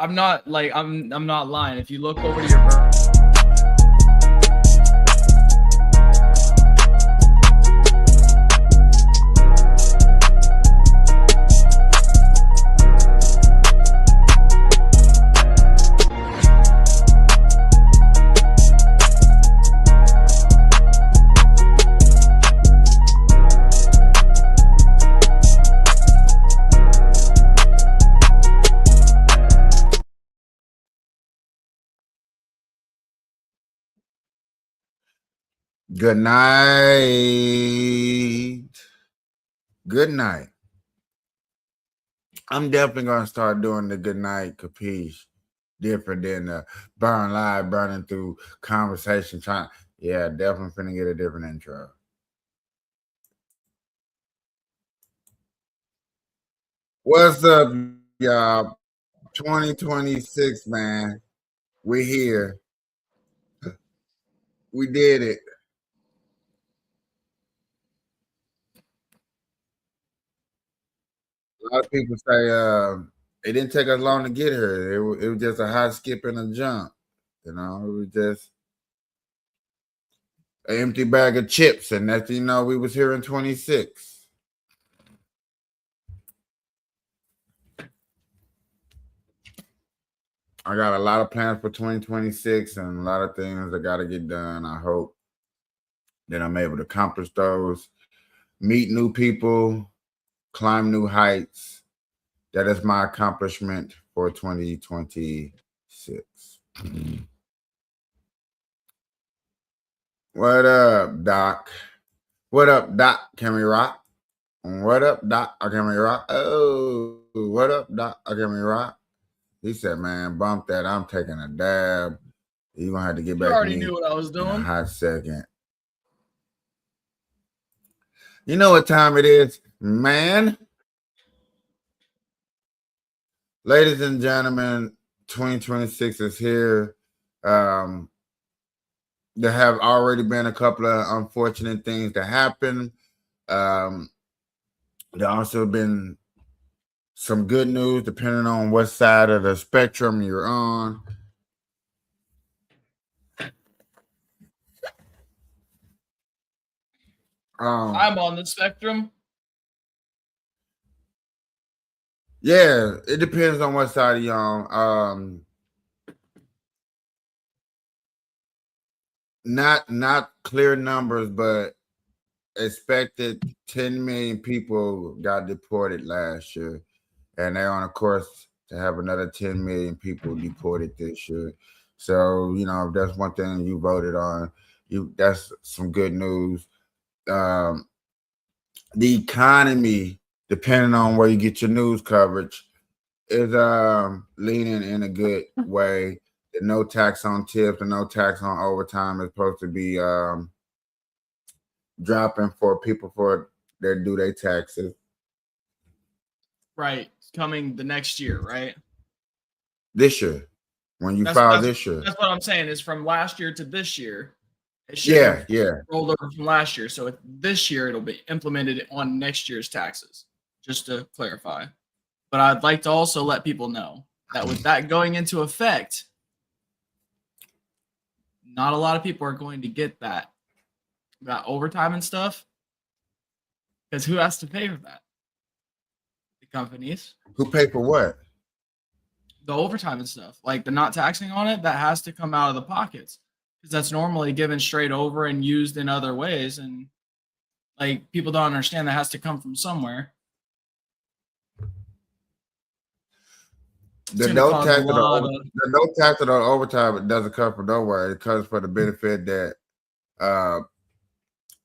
I'm not like I'm not lying. If you look over to your Good night. Good night. I'm definitely gonna start doing the good night Kapeash different than the burning through conversation. Yeah, definitely finna get a different intro. What's up, y'all? 2026, man. We here. We did it. A lot of people say it didn't take us long to get here. It was just a hot skip and a jump. You know, it was just an empty bag of chips, and next thing you know, we was here in 26. I got a lot of plans for 2026 and a lot of things that got to get done. I hope that I'm able to accomplish those, meet new people, climb new heights. That is my accomplishment for 2026. What up, Doc? What up, Doc? Can we rock? What up, Doc? Can we rock? Oh, what up, Doc? Can we rock? He said, man, bump that. I'm taking a dab. You're going to have to get back to me. You already knew what I was doing. In a hot second. You know what time it is, man? Ladies and gentlemen, 2026 is here. There have already been a couple of unfortunate things that happened. There also been some good news depending on what side of the spectrum you're on. I'm on the spectrum. Yeah, it depends on what side you're on. Not clear numbers, but expected 10 million people got deported last year, and they're on a course to have another 10 million people deported this year. So, you know, that's one thing you voted on. That's some good news. The economy, depending on where you get your news coverage, is leaning in a good way. The no tax on tips and no tax on overtime is supposed to be dropping for people for their due their taxes. Right. It's coming the next year, right? This year. When you file this year. That's what I'm saying, is from last year to this year. It should rolled over from last year. So this year it'll be implemented on next year's taxes, just to clarify. But I'd like to also let people know that with that going into effect, not a lot of people are going to get that overtime and stuff. Because who has to pay for that? The companies. Who pay for what? The overtime and stuff. Like the not taxing on it, that has to come out of the pockets. Because that's normally given straight over and used in other ways. And like people don't understand that has to come from somewhere. The no tax on overtime, it doesn't come from nowhere. It comes for the benefit that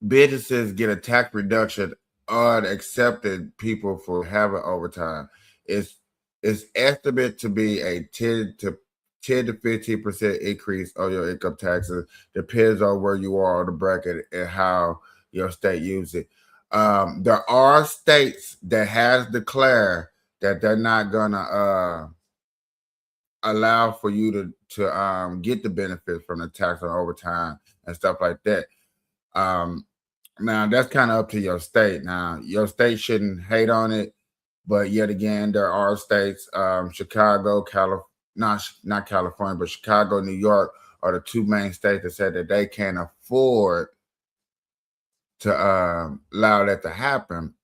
businesses get a tax reduction on accepted people for having overtime. It's estimated to be a 10 to 15% increase on your income taxes. Depends on where you are on the bracket and how your state uses it. There are states that has declared that they're not gonna allow for you to get the benefits from the tax on overtime and stuff like that. Now that's kind of up to your state. Now your state shouldn't hate on it, but yet again, there are states, Chicago, not California, but Chicago, New York are the two main states that said that they can't afford to allow that to happen.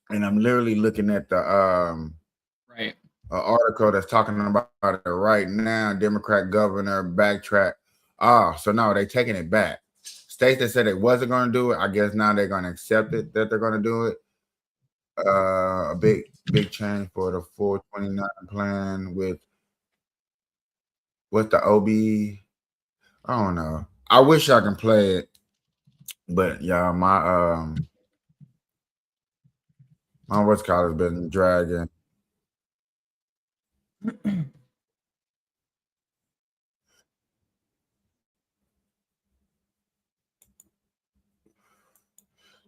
And I'm literally looking at the right. Article that's talking about it right now. Democrat governor backtrack. So no, they taking it back. States that said they wasn't going to do it, I guess now they're going to accept it that they're going to do it. A big change for the 429 plan with the OB. I don't know. I wish I can play it, but yeah, my what's called has been dragging.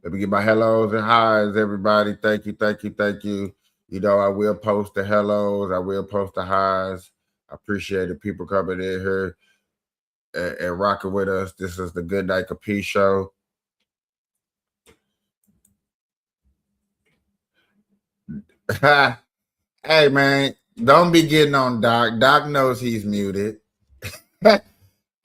Let me get my hellos and highs, everybody. Thank you, thank you, thank you. You know, I will post the hellos. I will post the highs. I appreciate the people coming in here and rocking with us. This is the Good Night Kapeash show. Hey, man, don't be getting on Doc. Doc knows he's muted.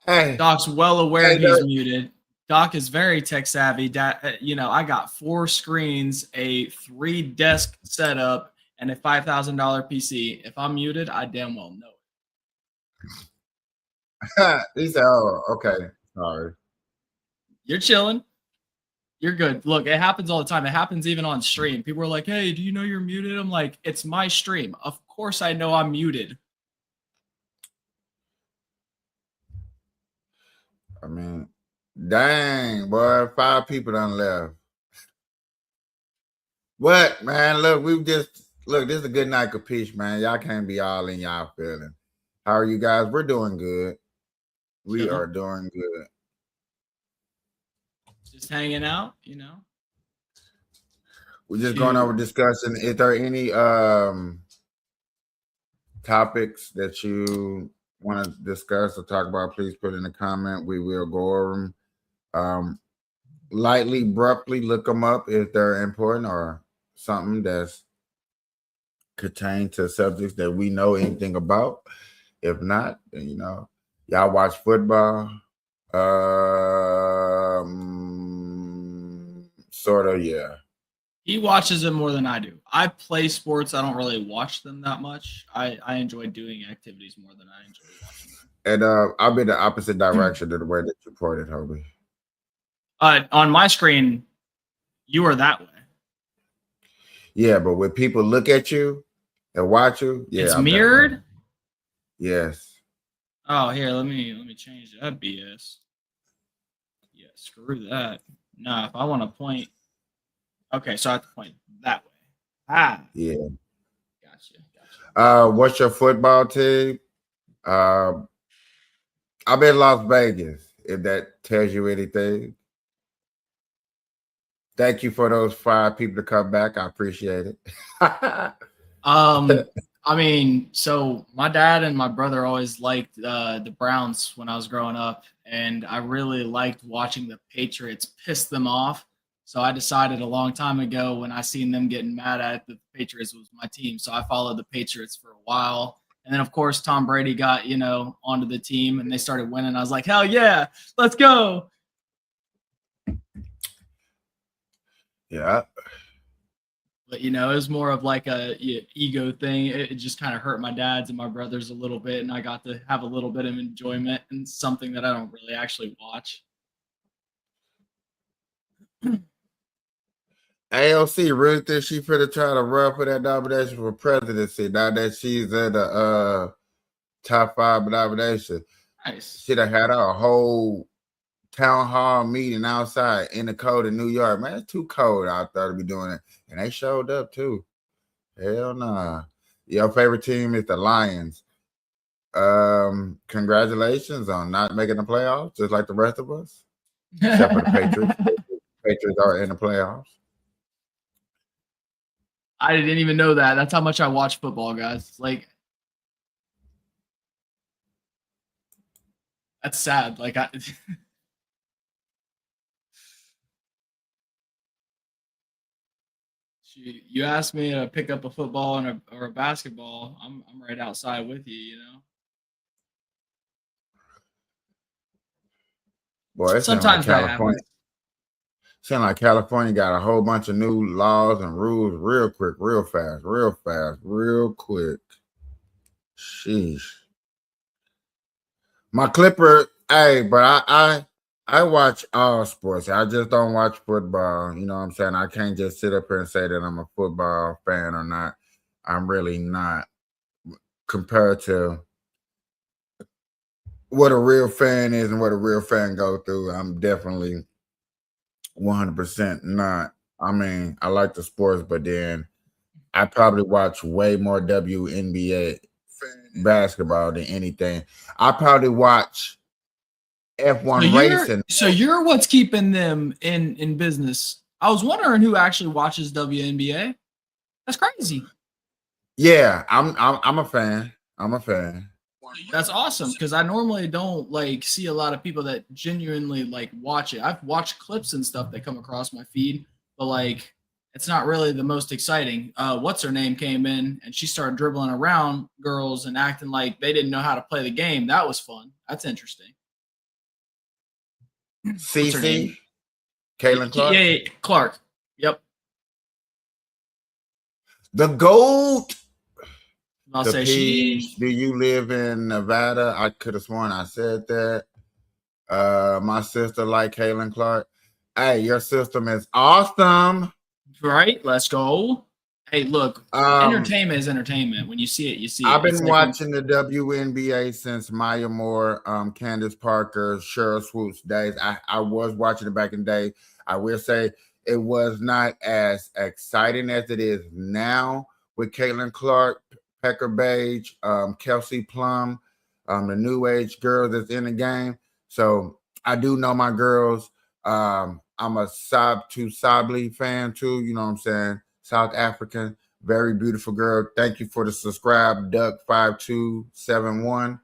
Hey, Doc's well aware he's muted. Doc is very tech savvy. You know, I got 4 screens, a 3-desk setup, and a $5,000 PC. If I'm muted, I damn well know it. He said, "Oh, okay, sorry." You're chilling. You're good. Look, it happens all the time. It happens even on stream. People are like, "Hey, do you know you're muted?" I'm like, "It's my stream. Of course I know I'm muted." I mean, dang, boy, 5 people done left. What, man? Look, this is a Good Night Kapeash, man. Y'all can't be all in y'all feeling. How are you guys? We're doing good. We are doing good. Just hanging out, you know. We're just going over discussion. Is there any topics that you want to discuss or talk about? Please put in the comment. We will go over them. Lightly, abruptly look them up if they're important or something that's pertain to subjects that we know anything about. If not, then you know, y'all watch football. Sort of, yeah. He watches it more than I do. I play sports. I don't really watch them that much. I enjoy doing activities more than I enjoy watching them. And I'll be the opposite direction of the way that you pointed, Hobie. On my screen, you are that way. Yeah, but when people look at you and watch you, yeah, it's mirrored. Yes. Oh, here, let me change that BS. Yeah, screw that. No, if I want to point, okay, so I have to point that way. Yeah. Gotcha. What's your football team? I'm in Las Vegas. If that tells you anything. Thank you for those 5 people to come back. I appreciate it. I mean, so my dad and my brother always liked the Browns when I was growing up, and I really liked watching the Patriots piss them off. So I decided a long time ago when I seen them getting mad at the Patriots was my team. So I followed the Patriots for a while. And then, of course, Tom Brady got, you know, onto the team and they started winning. I was like, hell yeah, let's go. Yeah. But, you know, it was more of like a ego thing. It just kind of hurt my dad's and my brothers a little bit. And I got to have a little bit of enjoyment and something that I don't really actually watch. AOC really think she finna try to run for that nomination for presidency now that she's in the top 5 nomination. Nice. She'd have had a whole town hall meeting outside in the cold in New York. Man, it's too cold out there to be doing it. And they showed up too. Hell nah. Your favorite team is the Lions. Congratulations on not making the playoffs, just like the rest of us. Except for the Patriots. Patriots are in the playoffs. I didn't even know that. That's how much I watch football, guys. Like, that's sad. Like, You ask me to pick up a football or a basketball, I'm right outside with you. You know. Boy, it sounds like Sometimes that California. happens. Sound like California got a whole bunch of new laws and rules real quick, real fast, real quick. Sheesh. My Clipper, hey, but I watch all sports. I just don't watch football. You know what I'm saying? I can't just sit up here and say that I'm a football fan or not. I'm really not. Compared to what a real fan is and what a real fan go through, I'm definitely 100% not. I mean, I like the sports, but then I probably watch way more WNBA basketball than anything. I probably watch F1 racing. So you're what's keeping them in business. I was wondering who actually watches WNBA. That's crazy. Yeah, I'm a fan. I'm a fan. That's awesome because I normally don't like see a lot of people that genuinely like watch it. I've watched clips and stuff that come across my feed, but like it's not really the most exciting. What's her name came in and she started dribbling around girls and acting like they didn't know how to play the game. That was fun. That's interesting. What's her name? CC, Caitlin Clark. Yeah, Clark. Yep. The GOAT. I'll say she. Do you live in Nevada? I could have sworn I said that. My sister like Caitlin Clark. Hey, your system is awesome. Right? Let's go. Hey, look, entertainment is entertainment. When you see it, you see it. I've been watching the WNBA since Maya Moore, Candace Parker, Cheryl Swoops days. I was watching it back in the day. I will say it was not as exciting as it is now with Caitlin Clark, Pecker Page, Kelsey Plum, the new age girl that's in the game. So I do know my girls. I'm a Sabli fan too. You know what I'm saying? South African. Very beautiful girl. Thank you for the subscribe, Duck5271.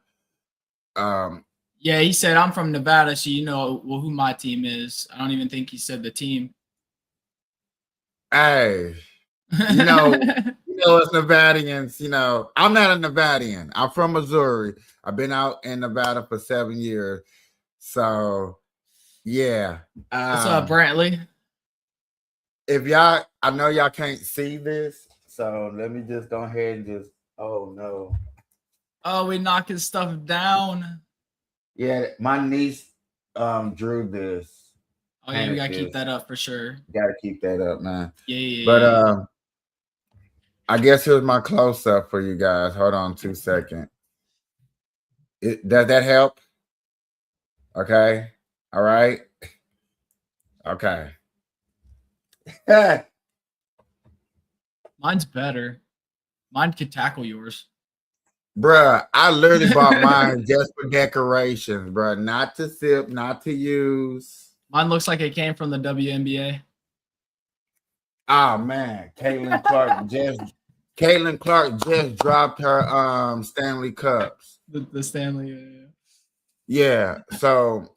Yeah, he said I'm from Nevada, so you know who my team is. I don't even think he said the team. Hey, you know us Nevadians, I'm not a Nevadian. I'm from Missouri. I've been out in Nevada for 7 years. So yeah. What's up, Brantley? I know y'all can't see this. So let me just go ahead and just, oh no. Oh, we knocking stuff down. Yeah, my niece drew this. Oh yeah, we gotta keep that up for sure. Gotta keep that up, man. Yeah. But I guess here's my close up for you guys. Hold on 2 seconds. Does that help? Okay. All right. Okay. Mine's better. Mine could tackle yours. Bruh, I literally bought mine just for decorations, bruh. Not to sip, not to use. Mine looks like it came from the WNBA. Oh man, Caitlin Clark just dropped her Stanley Cups. The Stanley. Yeah. So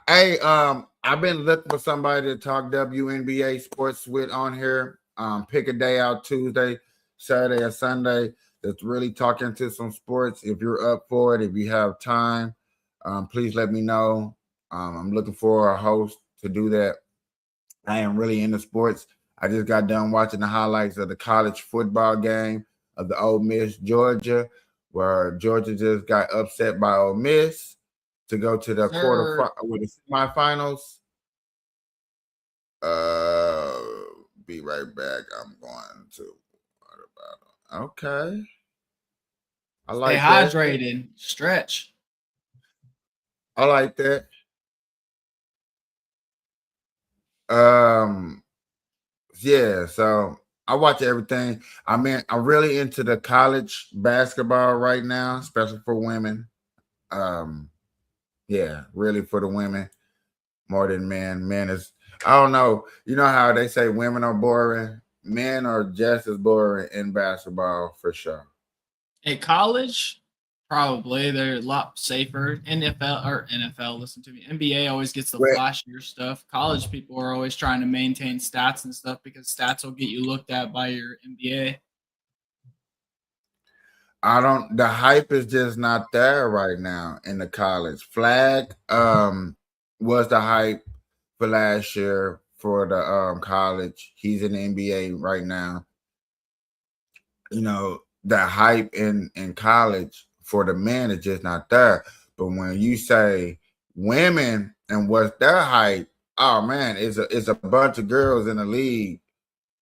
I've been looking for somebody to talk WNBA sports with on here. Pick a day out, Tuesday, Saturday, or Sunday, that's really talking to some sports. If you're up for it, if you have time, please let me know. I'm looking for a host to do that. I am really into sports. I just got done watching the highlights of the college football game of the Ole Miss Georgia, where Georgia just got upset by Ole Miss to go to the semifinals. Be right back. I'm going to. Okay. I like Stay hydrated. Stretch. I like that. Yeah, so I watch everything. I mean, I'm really into the college basketball right now, especially for women. Yeah, really for the women more than men. Men is, I don't know. You know how they say women are boring? Men are just as boring in basketball for sure. In college, Probably they're a lot safer. NFL, listen to me. NBA always gets the Well, flashier stuff. College people are always trying to maintain stats and stuff because stats will get you looked at by your NBA. the hype is just not there right now in the college. Flag was the hype for last year for the college. He's in the NBA right now. You know, the hype in college for the men is just not there. But when you say women and what's their hype, oh man, it's a bunch of girls in the league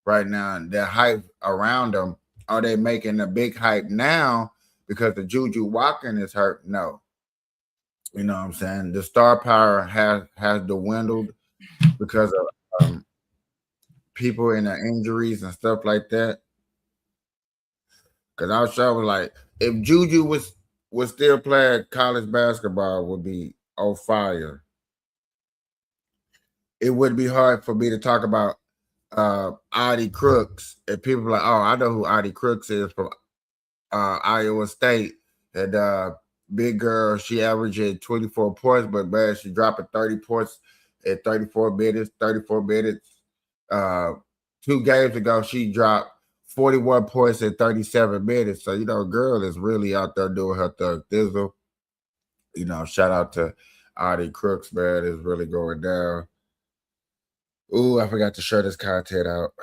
right now. The hype around them. Are they making a big hype now because the Juju Watkins is hurt? No. You know what I'm saying? The star power has dwindled because of people and their injuries and stuff like that. Because I was sure like if Juju was still playing college basketball, would be on fire. It would be hard for me to talk about Audie Crooks and people like, oh, I know who Audie Crooks is from Iowa State. And big girl, she averaged 24 points, but man, she dropping 30 points at 34 minutes, 34 minutes. 2 games ago, she dropped 41 points in 37 minutes. So, you know, girl is really out there doing her thug thizzle. You know, shout out to Audie Crooks, man. It's really going down. Ooh, I forgot to share this content out.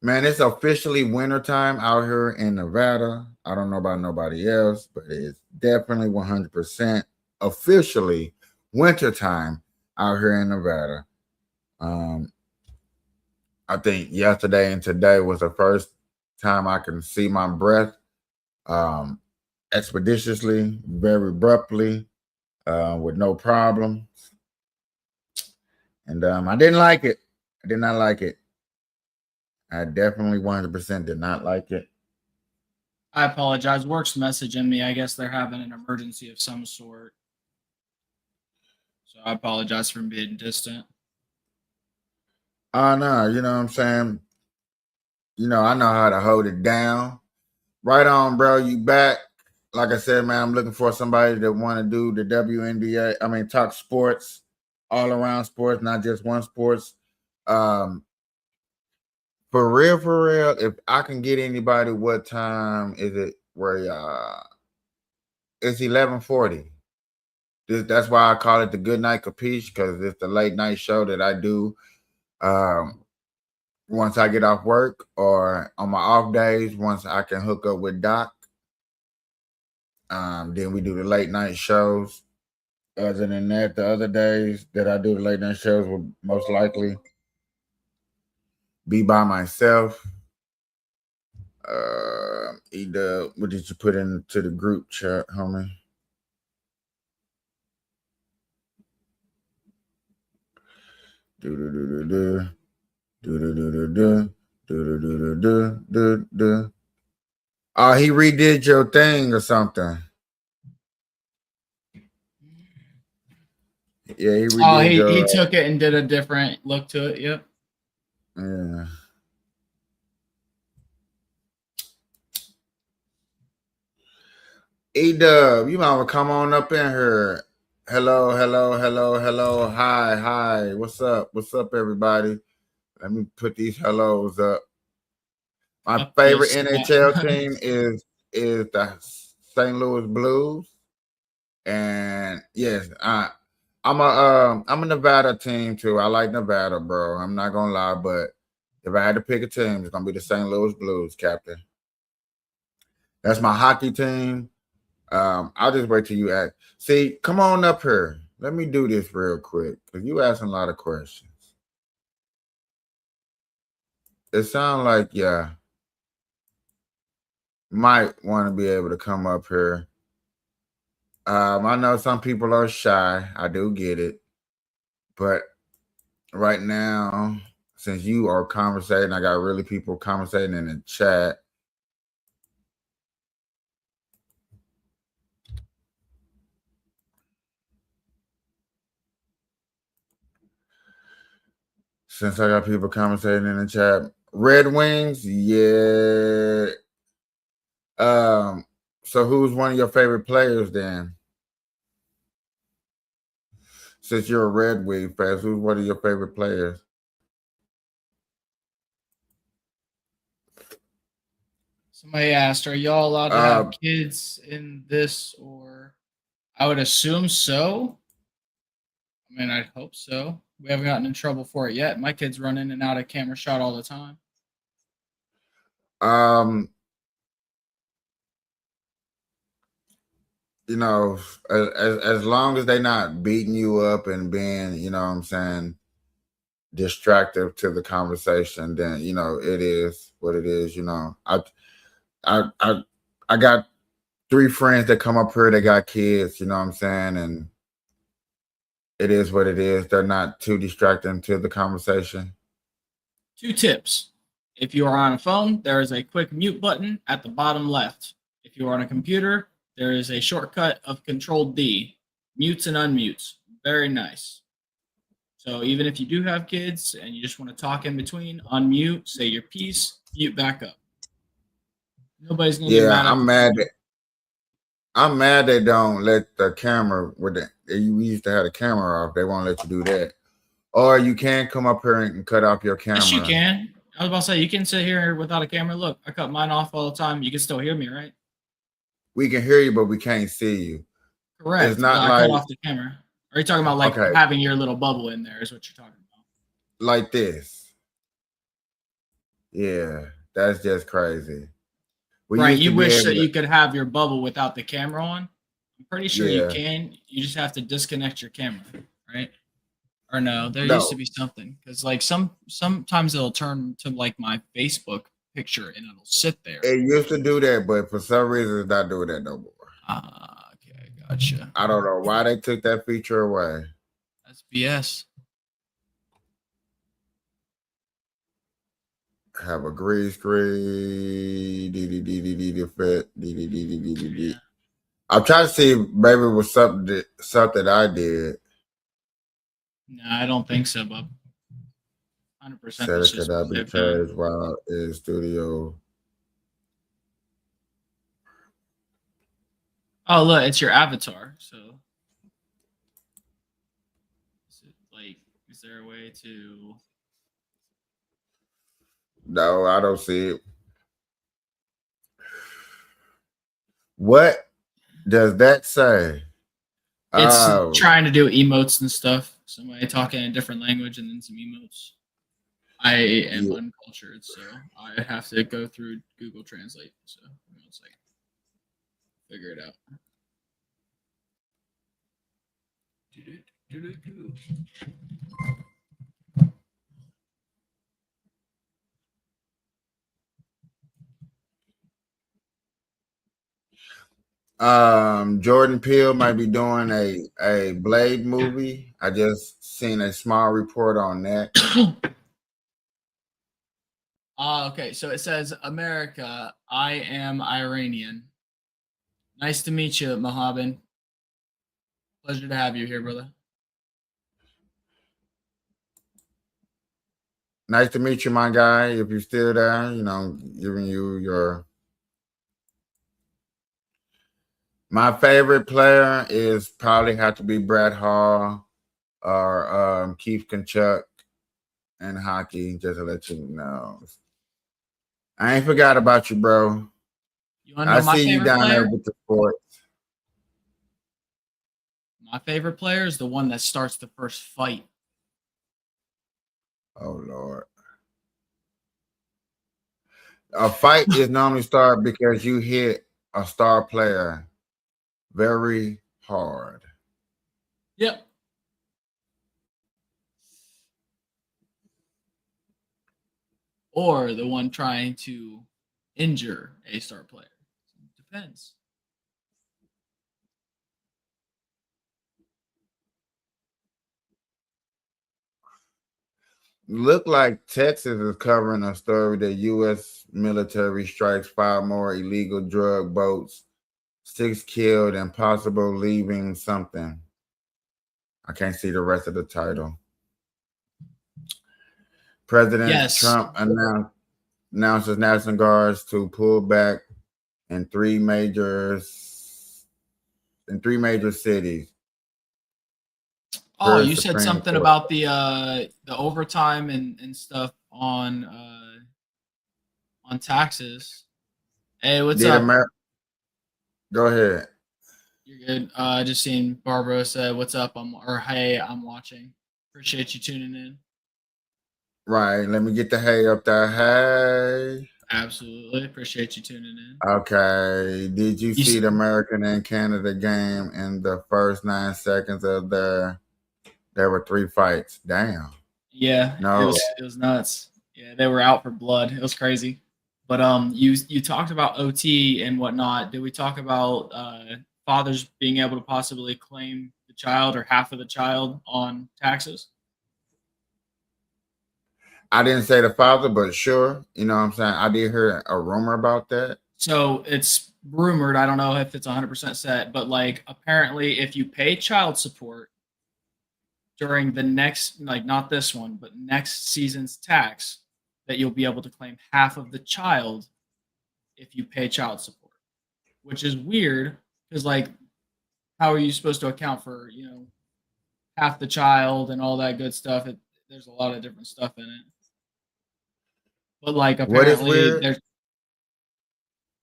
Man, it's officially wintertime out here in Nevada. I don't know about nobody else, but it's definitely 100% officially wintertime out here in Nevada. I think yesterday and today was the first time I can see my breath expeditiously, very abruptly, with no problems. And I didn't like it. I did not like it. I definitely 100% did not like it. I apologize. Work's messaging me. I guess they're having an emergency of some sort. So I apologize for being distant. No, you know what I'm saying? You know, I know how to hold it down. Right on, bro. You back. Like I said, man, I'm looking for somebody that want to do the WNBA. I mean, talk sports, all around sports, not just one sports. For real, if I can get anybody, what time is it? Where it's 11:40. That's why I call it the Good Night Kapeash, because it's the late night show that I do. Once I get off work or on my off days, once I can hook up with Doc, then we do the late night shows. Other than that, the other days that I do the late night shows will most likely be by myself. Either what did you put into the group chat, homie? Do do do do do. Oh, he redid your thing or something. Yeah, he redid he took it and did a different look to it. Yep. Yeah. E-Dub, you might come on up in here. Hello. Hi. What's up, everybody? Let me put these hellos up. My favorite NHL team is the St. Louis Blues, and yes, I'm a Nevada team too. I like Nevada, bro. I'm not gonna lie, but if I had to pick a team, it's gonna be the St. Louis Blues, Captain. That's my hockey team. I'll just wait till you ask. See, come on up here. Let me do this real quick because you asking a lot of questions. It sounds like might want to be able to come up here. I know some people are shy. I do get it. But right now, since you are conversating, I got really people conversating in the chat. Since I got people conversating in the chat, Red Wings, yeah. So who's one of your favorite players then? Since you're a Red Wing fan, who's one of your favorite players? Somebody asked, "Are y'all allowed to have kids in this?" Or I would assume so. I mean, I'd hope so. We haven't gotten in trouble for it yet. My kids run in and out of camera shot all the time. You know, as long as they're not beating you up and being, you know what I'm saying, distractive to the conversation, then you know it is what it is. You know, I got 3 friends that come up here. They got kids. You know what I'm saying, and it is what it is. They're not too distracting to the conversation. 2 tips. If you are on a phone, there is a quick mute button at the bottom left. If you are on a computer, there is a shortcut of Control D. Mutes and unmutes. Very nice. So even if you do have kids and you just want to talk in between, unmute, say your piece, mute back up. Nobody's gonna get mad at I'm mad they don't let the camera we used to have the camera off. They won't let you do that. Or you can come up here and cut off your camera. Yes, you can. I was about to say you can sit here without a camera. Look, I cut mine off all the time. You can still hear me, right? We can hear you, but we can't see you. Correct. It's not I cut off the camera. Are you talking about like having your little bubble in there? Is what you're talking about? Like this. Yeah, that's just crazy. Right. You wish that you could have your bubble without the camera on. I'm pretty sure you can. You just have to disconnect your camera, right? Or no, there used to be something because like sometimes it'll turn to like my Facebook picture and it'll sit there. It used to do that, but for some reason it's not doing that no more. Okay, gotcha. I don't know why they took that feature away. That's BS. Have a green screen. I'm trying to see maybe it was something I did. No, I don't think so, bub. 100%. Said it cannot be changed while in studio. Oh, look, it's your avatar. So, is there a way to? No, I don't see it. What does that say? It's trying to do emotes and stuff. Somebody talking in a different language and then some emotes. I am uncultured, so I have to go through Google Translate. So, it's like figure it out. Jordan Peele might be doing a Blade movie. I just seen a small report on that. Okay, so it says, America, I am Iranian. Nice to meet you, Mohabin. Pleasure to have you here, brother. Nice to meet you, my guy. If you're still there, you know, giving you your. My favorite player is probably have to be Brett Hall or Keith Kachuk in hockey, just to let you know. I ain't forgot about you, bro. I see you down there with the sports. My favorite player is the one that starts the first fight. Oh, Lord. A fight is normally started because you hit a star player very hard. Yep. Or the one trying to injure a star player. It depends. Look like Texas is covering a story that U.S. military strikes 5 more illegal drug boats, 6 killed, and possible leaving something. I can't see the rest of the title. President Trump announced announces National Guards to pull back in three major cities. Oh, Per you said Supreme something Court. about the overtime and stuff on taxes. Hey, what's Did up? America? Go ahead. You're good. Just seeing Barbara said, "What's up?" Hey, I'm watching. Appreciate you tuning in. Right. Let me get the hay up there. Hey. Absolutely appreciate you tuning in. Okay. Did you You, see the American and Canada game in the first 9 seconds of there were 3 fights? Damn. yeah, No. it was nuts. Yeah, they were out for blood. It was crazy. But you talked about OT and whatnot. Did we talk about fathers being able to possibly claim the child or half of the child on taxes? I didn't say the father, but sure. You know what I'm saying? I did hear a rumor about that. So it's rumored. I don't know if it's 100% set, but like apparently, if you pay child support during the next, like not this one, but next season's tax, that you'll be able to claim half of the child if you pay child support, which is weird because like, how are you supposed to account for half the child and all that good stuff? There's a lot of different stuff in it, but like What is apparently weird? there's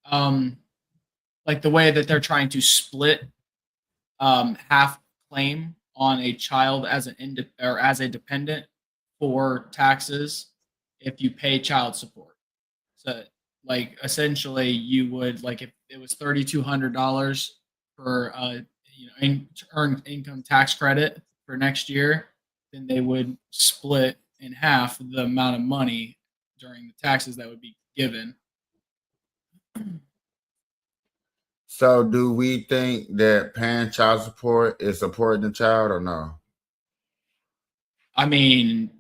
um like the way that they're trying to split half claim on a child as or as a dependent for taxes if you pay child support. So, like, essentially, you would like if it was $3,200 for to earn income tax credit for next year, then they would split in half the amount of money during the taxes that would be given. So, do we think that paying child support is supporting the child or no? I mean,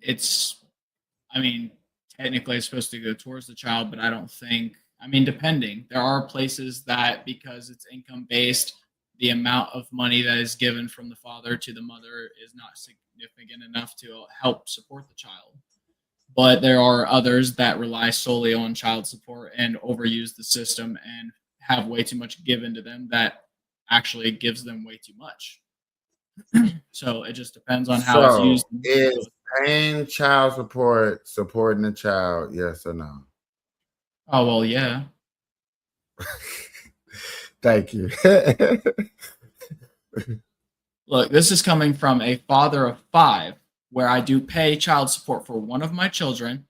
I mean, technically it's supposed to go towards the child, but I don't think. I mean, depending, there are places that because it's income based, the amount of money that is given from the father to the mother is not significant enough to help support the child. But there are others that rely solely on child support and overuse the system and have way too much given to them that actually gives them way too much. So it just depends on how it's So, used. is paying child support supporting the child? Yes or no? Oh well, yeah. Thank you. Look, this is coming from a father of 5, where I do pay child support for one of my children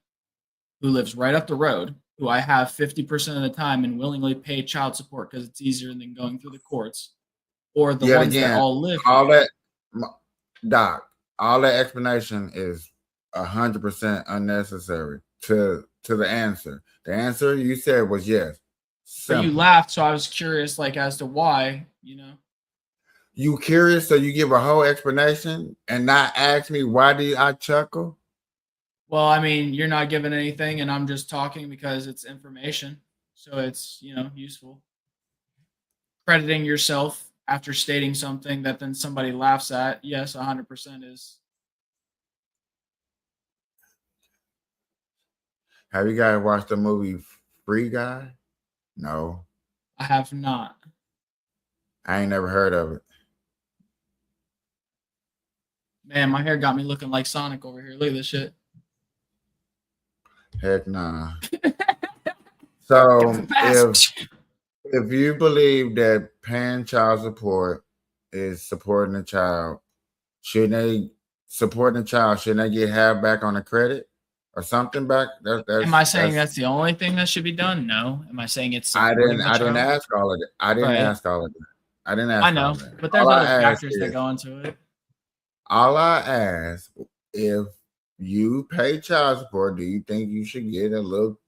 who lives right up the road, who I have 50% of the time and willingly pay child support because it's easier than going through the courts, or the Yet ones that again, all live all here. that, Doc, all that explanation is 100% unnecessary to the answer. The answer you said was yes. But you Simple. laughed, so I was curious, like, as to why. You curious, so you give a whole explanation and not ask me why did I chuckle? Well, I mean, you're not giving anything, and I'm just talking because it's information. So it's, useful. Crediting yourself after stating something that then somebody laughs at, yes, 100% is. Have you guys watched the movie Free Guy? No, I have not. I ain't never heard of it. Man, my hair got me looking like Sonic over here. Look at this shit. Heck nah. So Kapeash. if you believe that paying child support is supporting the child, shouldn't they supporting the child? Shouldn't they get half back on the credit or something back? Am I saying that's the only thing that should be done? No. Am I saying it's I supporting didn't the I didn't child? ask all of that. I didn't Right. ask all of that. I didn't I ask all know, of that. but there's All I other asked factors that is go into it. all I asked if you pay child support, do you think you should get a little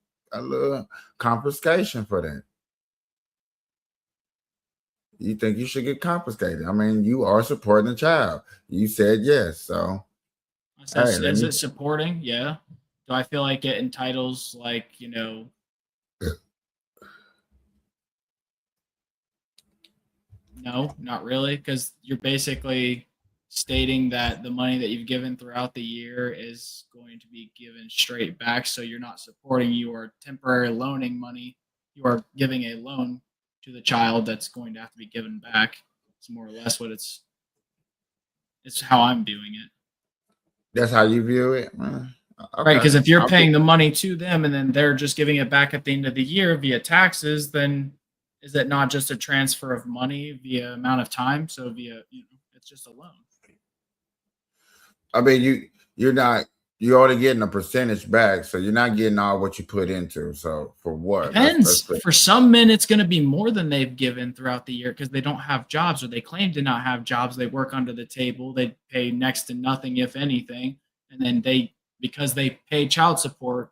confiscation for that? You think you should get confiscated? I mean, you are supporting the child. You said yes, so I said, hey, let is me. it supporting? Yeah. Do I feel like it entitles, like, no, not really, because you're basically stating that the money that you've given throughout the year is going to be given straight back. So you're not supporting, you are temporary loaning money. You are giving a loan to the child that's going to have to be given back. It's more or less what it's how I'm viewing it. That's how you view it? Okay. Right, because if you're paying the money to them and then they're just giving it back at the end of the year via taxes, then is it not just a transfer of money via amount of time? So via, it's just a loan. I mean, you're only getting a percentage back, so you're not getting all what you put into. So for what? Depends. For some men, it's going to be more than they've given throughout the year because they don't have jobs or they claim to not have jobs. They work under the table. They pay next to nothing, if anything, and then because they pay child support.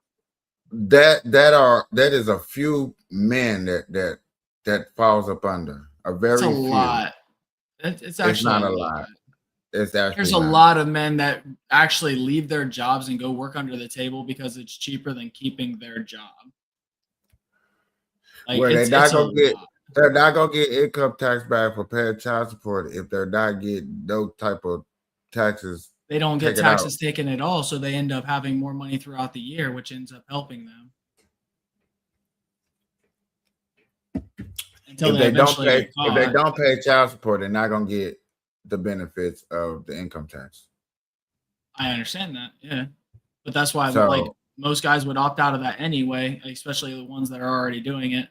That is a few men that falls up under a very few. Lot. It's actually not a lot. There's a lot of men that actually leave their jobs and go work under the table because it's cheaper than keeping their job. Like, well, they're not gonna get income tax back for paying child support if they're not getting those type of taxes. They don't get taxes taken at all, so they end up having more money throughout the year, which ends up helping them. If they don't pay child support, they're not gonna get the benefits of the income tax. I understand that, yeah, but that's why like most guys would opt out of that anyway, especially the ones that are already doing it.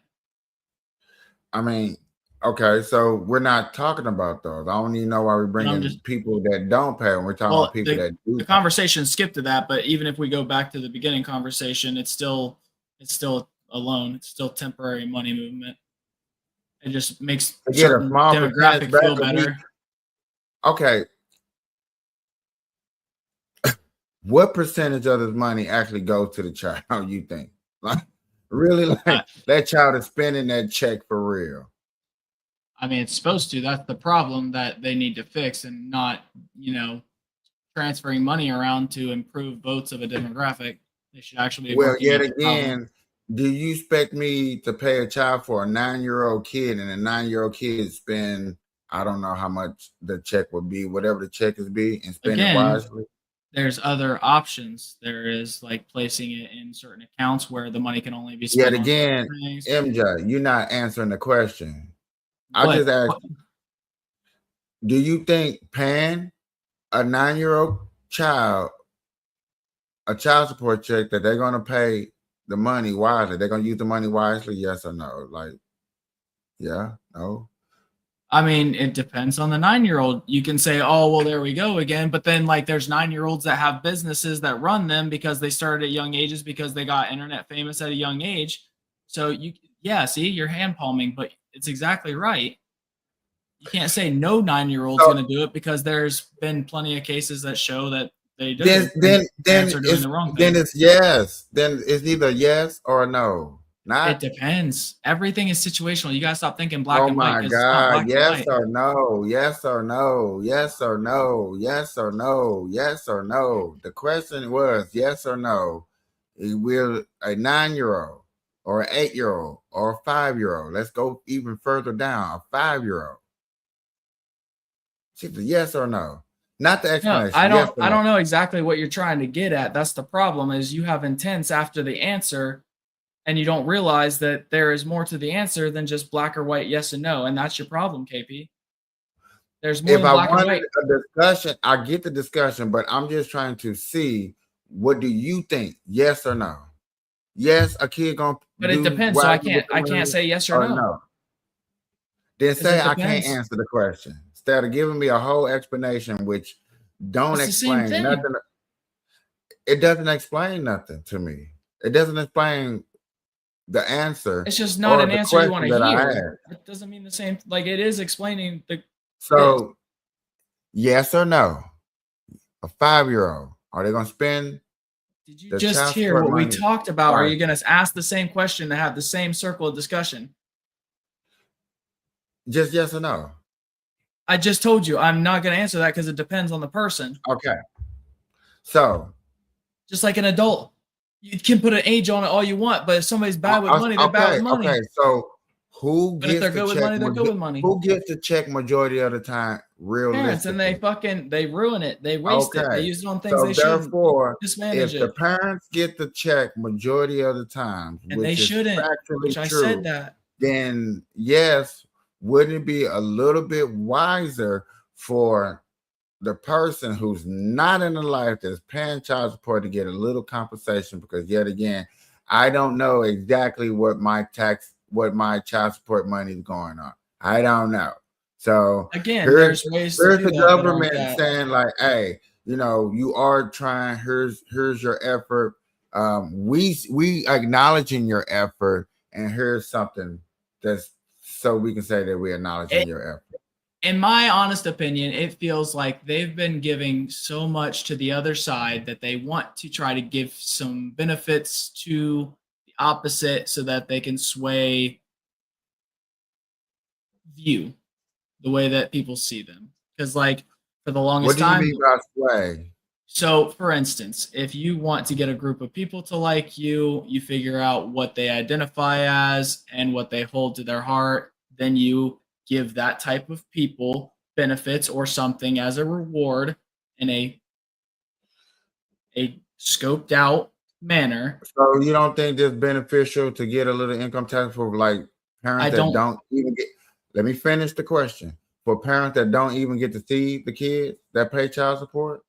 I mean, okay, so we're not talking about those. I don't even know why we're bringing people that don't pay. We're talking about people that do. The conversation skipped to that, but even if we go back to the beginning conversation, it's still a loan. It's still temporary money movement. It just makes certain demographic feel better. Okay. What percentage of this money actually goes to the child, you think? Like, really, like that child is spending that check for real? I mean, it's supposed to. That's the problem that they need to fix, and not, transferring money around to improve votes of a demographic. They should actually be well, yet again, do you expect me to pay a child for a 9-year-old kid and a 9-year-old kid spend, I don't know how much the check would be, whatever the check is and spend it wisely? There's other options. There is like placing it in certain accounts where the money can only be spent. Yet again, MJ, you're not answering the question. I just asked, do you think paying a 9-year-old child a child support check that they're going to pay the money wisely? They're going to use the money wisely? Yes or no? Like, yeah, no. I mean, it depends on the 9-year-old. You can say, oh, well, there we go again. But then like there's 9-year-olds that have businesses that run them because they started at young ages because they got internet famous at a young age. So see, you're hand palming, but it's exactly right. You can't say no 9-year-old's going to do it because there's been plenty of cases that show that they do. Then it's yes. Then it's either yes or no. It depends. Everything is situational. You gotta stop thinking black and white. Oh my God! Yes or no? Yes or no? Yes or no? Yes or no? Yes or no? The question was yes or no. Will a 9-year-old or an 8-year-old or a 5-year-old? Let's go even further down. A 5-year-old. Yes or no? Not the explanation. No, I don't know exactly what you're trying to get at. That's the problem. Is you have intents after the answer. And you don't realize that there is more to the answer than just black or white, yes and no. And that's your problem, KP. There's more than black and white. A discussion, I get the discussion, but I'm just trying to see, what do you think? Yes or no? Yes, a kid gonna. But it depends. So I can't say yes or no. Then say I can't answer the question. Instead of giving me a whole explanation, which don't explain nothing. It doesn't explain nothing to me. It doesn't explain the answer. It's just not an answer you want to hear. It doesn't mean the same. Like it is explaining the. So, yes or no? A 5-year-old, are they going to spend? Did you just hear what we talked about? Or are you going to ask the same question to have the same circle of discussion? Just yes or no? I just told you I'm not going to answer that because it depends on the person. Okay. So, just like an adult. You can put an age on it all you want, but if somebody's bad with money, they're bad with money. Okay, so who gets if they're good with money, they're good with money. Who gets to check majority of the time Parents, and they ruin it. They waste it. They Okay. use it on things So they shouldn't. therefore, Mismanage if the it, parents get the check majority of the times, and they which is shouldn't. factually Which I said true, that. then yes, wouldn't it be a little bit wiser for the person who's not in the life that's paying child support to get a little compensation? Because yet again, I don't know exactly what my child support money is going on. I don't know. So Again, here's there's ways to here's do the that aren't government that. saying like, hey, you are trying. Here's your effort. We acknowledging your effort, and here's something that's so we can say that we acknowledging your effort. In my honest opinion, it feels like they've been giving so much to the other side that they want to try to give some benefits to the opposite so that they can sway view the way that people see them. Because, like, for the What longest do you time, mean by sway? so for instance, if you want to get a group of people to like you figure out what they identify as and what they hold to their heart, then you give that type of people benefits or something as a reward in a scoped out manner. So you don't think it's beneficial to get a little income tax for like I parents that don't don't even get? Let me finish the question. For parents that don't even get to see the kids that pay child support.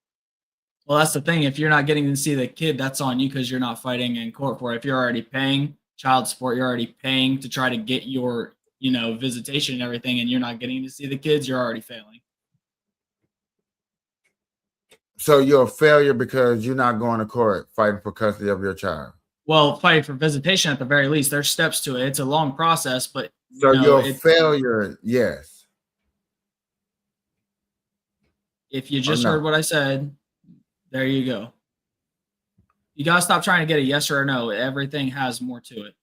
Well, that's the thing. If you're not getting to see the kid, that's on you because you're not fighting in court for it. If you're already paying child support, you're already paying to try to get your, visitation and everything, and you're not getting to see the kids, you're already failing. So you're a failure because you're not going to court fighting for custody of your child. Well, fighting for visitation at the very least. There's steps to it. It's a long process, but So you're a it. failure, yes. If you Or just no? heard what I said, there you go. You gotta stop trying to get a yes or a no. Everything has more to it.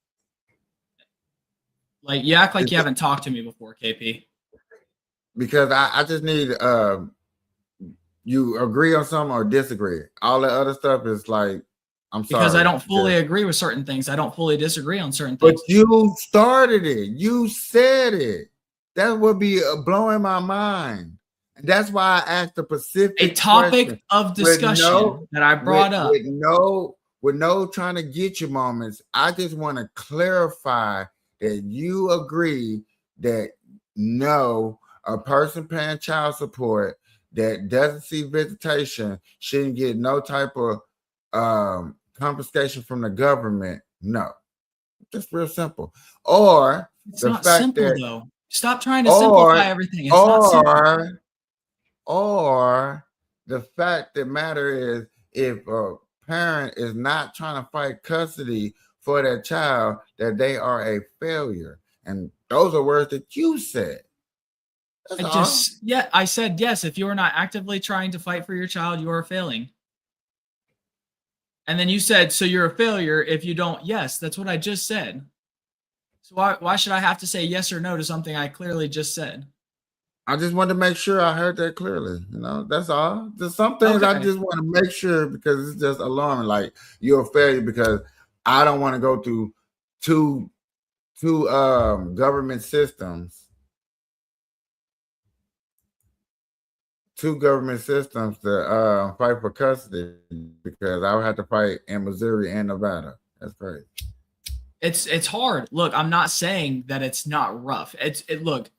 Like you act like you haven't talked to me before, KP. Because I just need you agree on something or disagree. All the other stuff is like, I'm sorry. Because I don't fully agree with certain things. I don't fully disagree on certain But things. you started it. You said it. That would be blowing my mind. And that's why I asked the specific topic of discussion that I brought up. With no trying to get you moments. I just want to clarify that you agree that no, a person paying child support that doesn't see visitation shouldn't get no type of confiscation from the government. No. Just real simple. Or it's the not fact simple that though. Stop trying to simplify everything. It's not simple. Or the fact that matter is if a parent is not trying to fight custody for their child, that they are a failure. And those are words that you said. I said yes. If you're not actively trying to fight for your child, you are failing. And then you said, so you're a failure if you don't. Yes, that's what I just said. So why should I have to say yes or no to something I clearly just said? I just wanted to make sure I heard that clearly. That's all. There's some things I just want to make sure because it's just alarming. Like you're a failure because I don't want to go through two government systems. Two government systems to fight for custody because I would have to fight in Missouri and Nevada. That's crazy. It's hard. Look, I'm not saying that it's not rough. Look,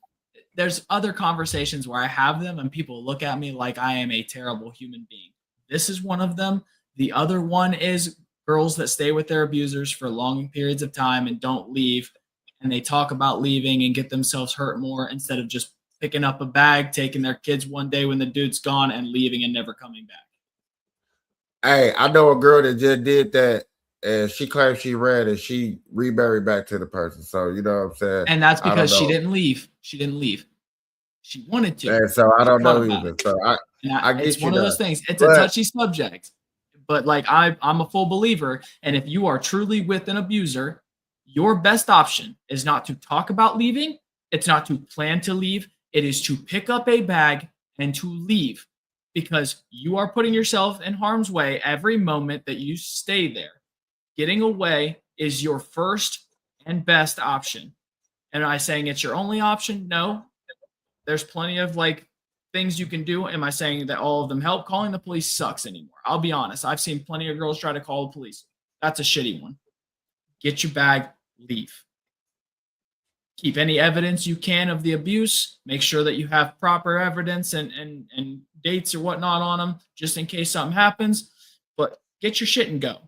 there's other conversations where I have them and people look at me like I am a terrible human being. This is one of them. The other one is girls that stay with their abusers for long periods of time and don't leave, and they talk about leaving and get themselves hurt more instead of just picking up a bag, taking their kids one day when the dude's gone and leaving and never coming back. Hey, I know a girl that just did that. And she claimed she read it. She reburied back to the person. So you know what I'm saying? And that's because she didn't leave. She didn't leave. She wanted to. And so I don't know either. So I get it's you. One of those things. It's a touchy subject. But like I'm a full believer. And if you are truly with an abuser, your best option is not to talk about leaving. It's not to plan to leave. It is to pick up a bag and to leave because you are putting yourself in harm's way every moment that you stay there. Getting away is your first and best option. And am I saying it's your only option? No. There's plenty of like things you can do. Am I saying that all of them help? Calling the police sucks anymore. I'll be honest. I've seen plenty of girls try to call the police. That's a shitty one. Get your bag, leave. Keep any evidence you can of the abuse. Make sure that you have proper evidence and dates or whatnot on them, just in case something happens. But get your shit and go.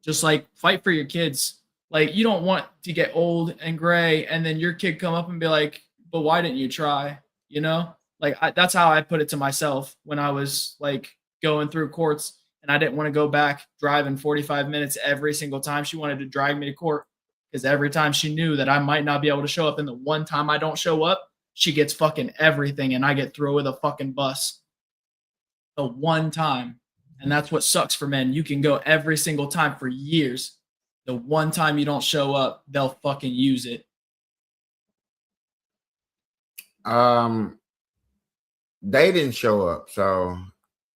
Just like fight for your kids. Like, you don't want to get old and gray and then your kid come up and be like, but why didn't you try? You know, like that's how I put it to myself when I was like going through courts and I didn't want to go back driving 45 minutes every single time she wanted to drag me to court, because every time she knew that I might not be able to show up, and the one time I don't show up, she gets fucking everything and I get thrown with a fucking bus. The one time. And that's what sucks for men. You can go every single time for years. The one time you don't show up, they'll fucking use it. They didn't show up, so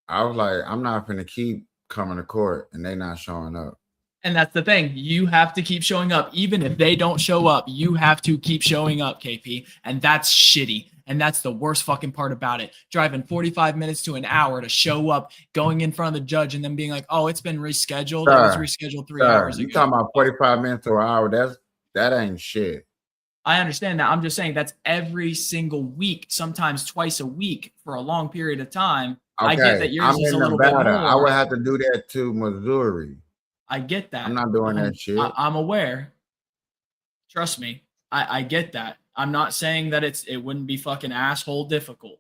I was like, I'm not gonna keep coming to court and they not showing up. And that's the thing. You have to keep showing up. Even if they don't show up, you have to keep showing up, KP. And that's shitty. And that's the worst fucking part about it. Driving 45 minutes to an hour to show up, going in front of the judge, and then being like, oh, it's been rescheduled. It was rescheduled 3 hours ago. You talking about 45 minutes to an hour. That ain't shit. I understand that. I'm just saying that's every single week, sometimes twice a week for a long period of time. Okay. I get that yours is a little bit more. I would have to do that to Missouri. I get that. I'm not doing that shit. I'm aware. Trust me. I get that. I'm not saying that it wouldn't be fucking asshole difficult.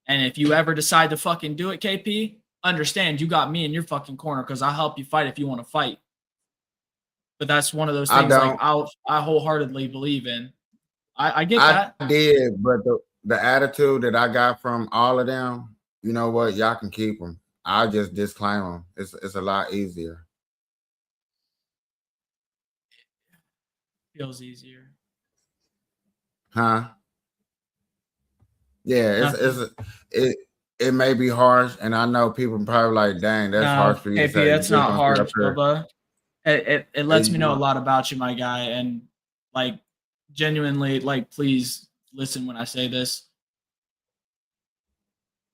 And if you ever decide to fucking do it, KP, understand you got me in your fucking corner, because I'll help you fight if you want to fight. But that's one of those things I wholeheartedly believe in. I get that. I did, but the attitude that I got from all of them, you know what? Y'all can keep them. I'll just disclaim them. It's a lot easier. Feels easier. Huh? Yeah, it may be harsh, and I know people probably like, dang, that's harsh for you to say. That's not harsh, Bubba. It lets me know a lot about you, my guy, and like genuinely, like, please listen when I say this.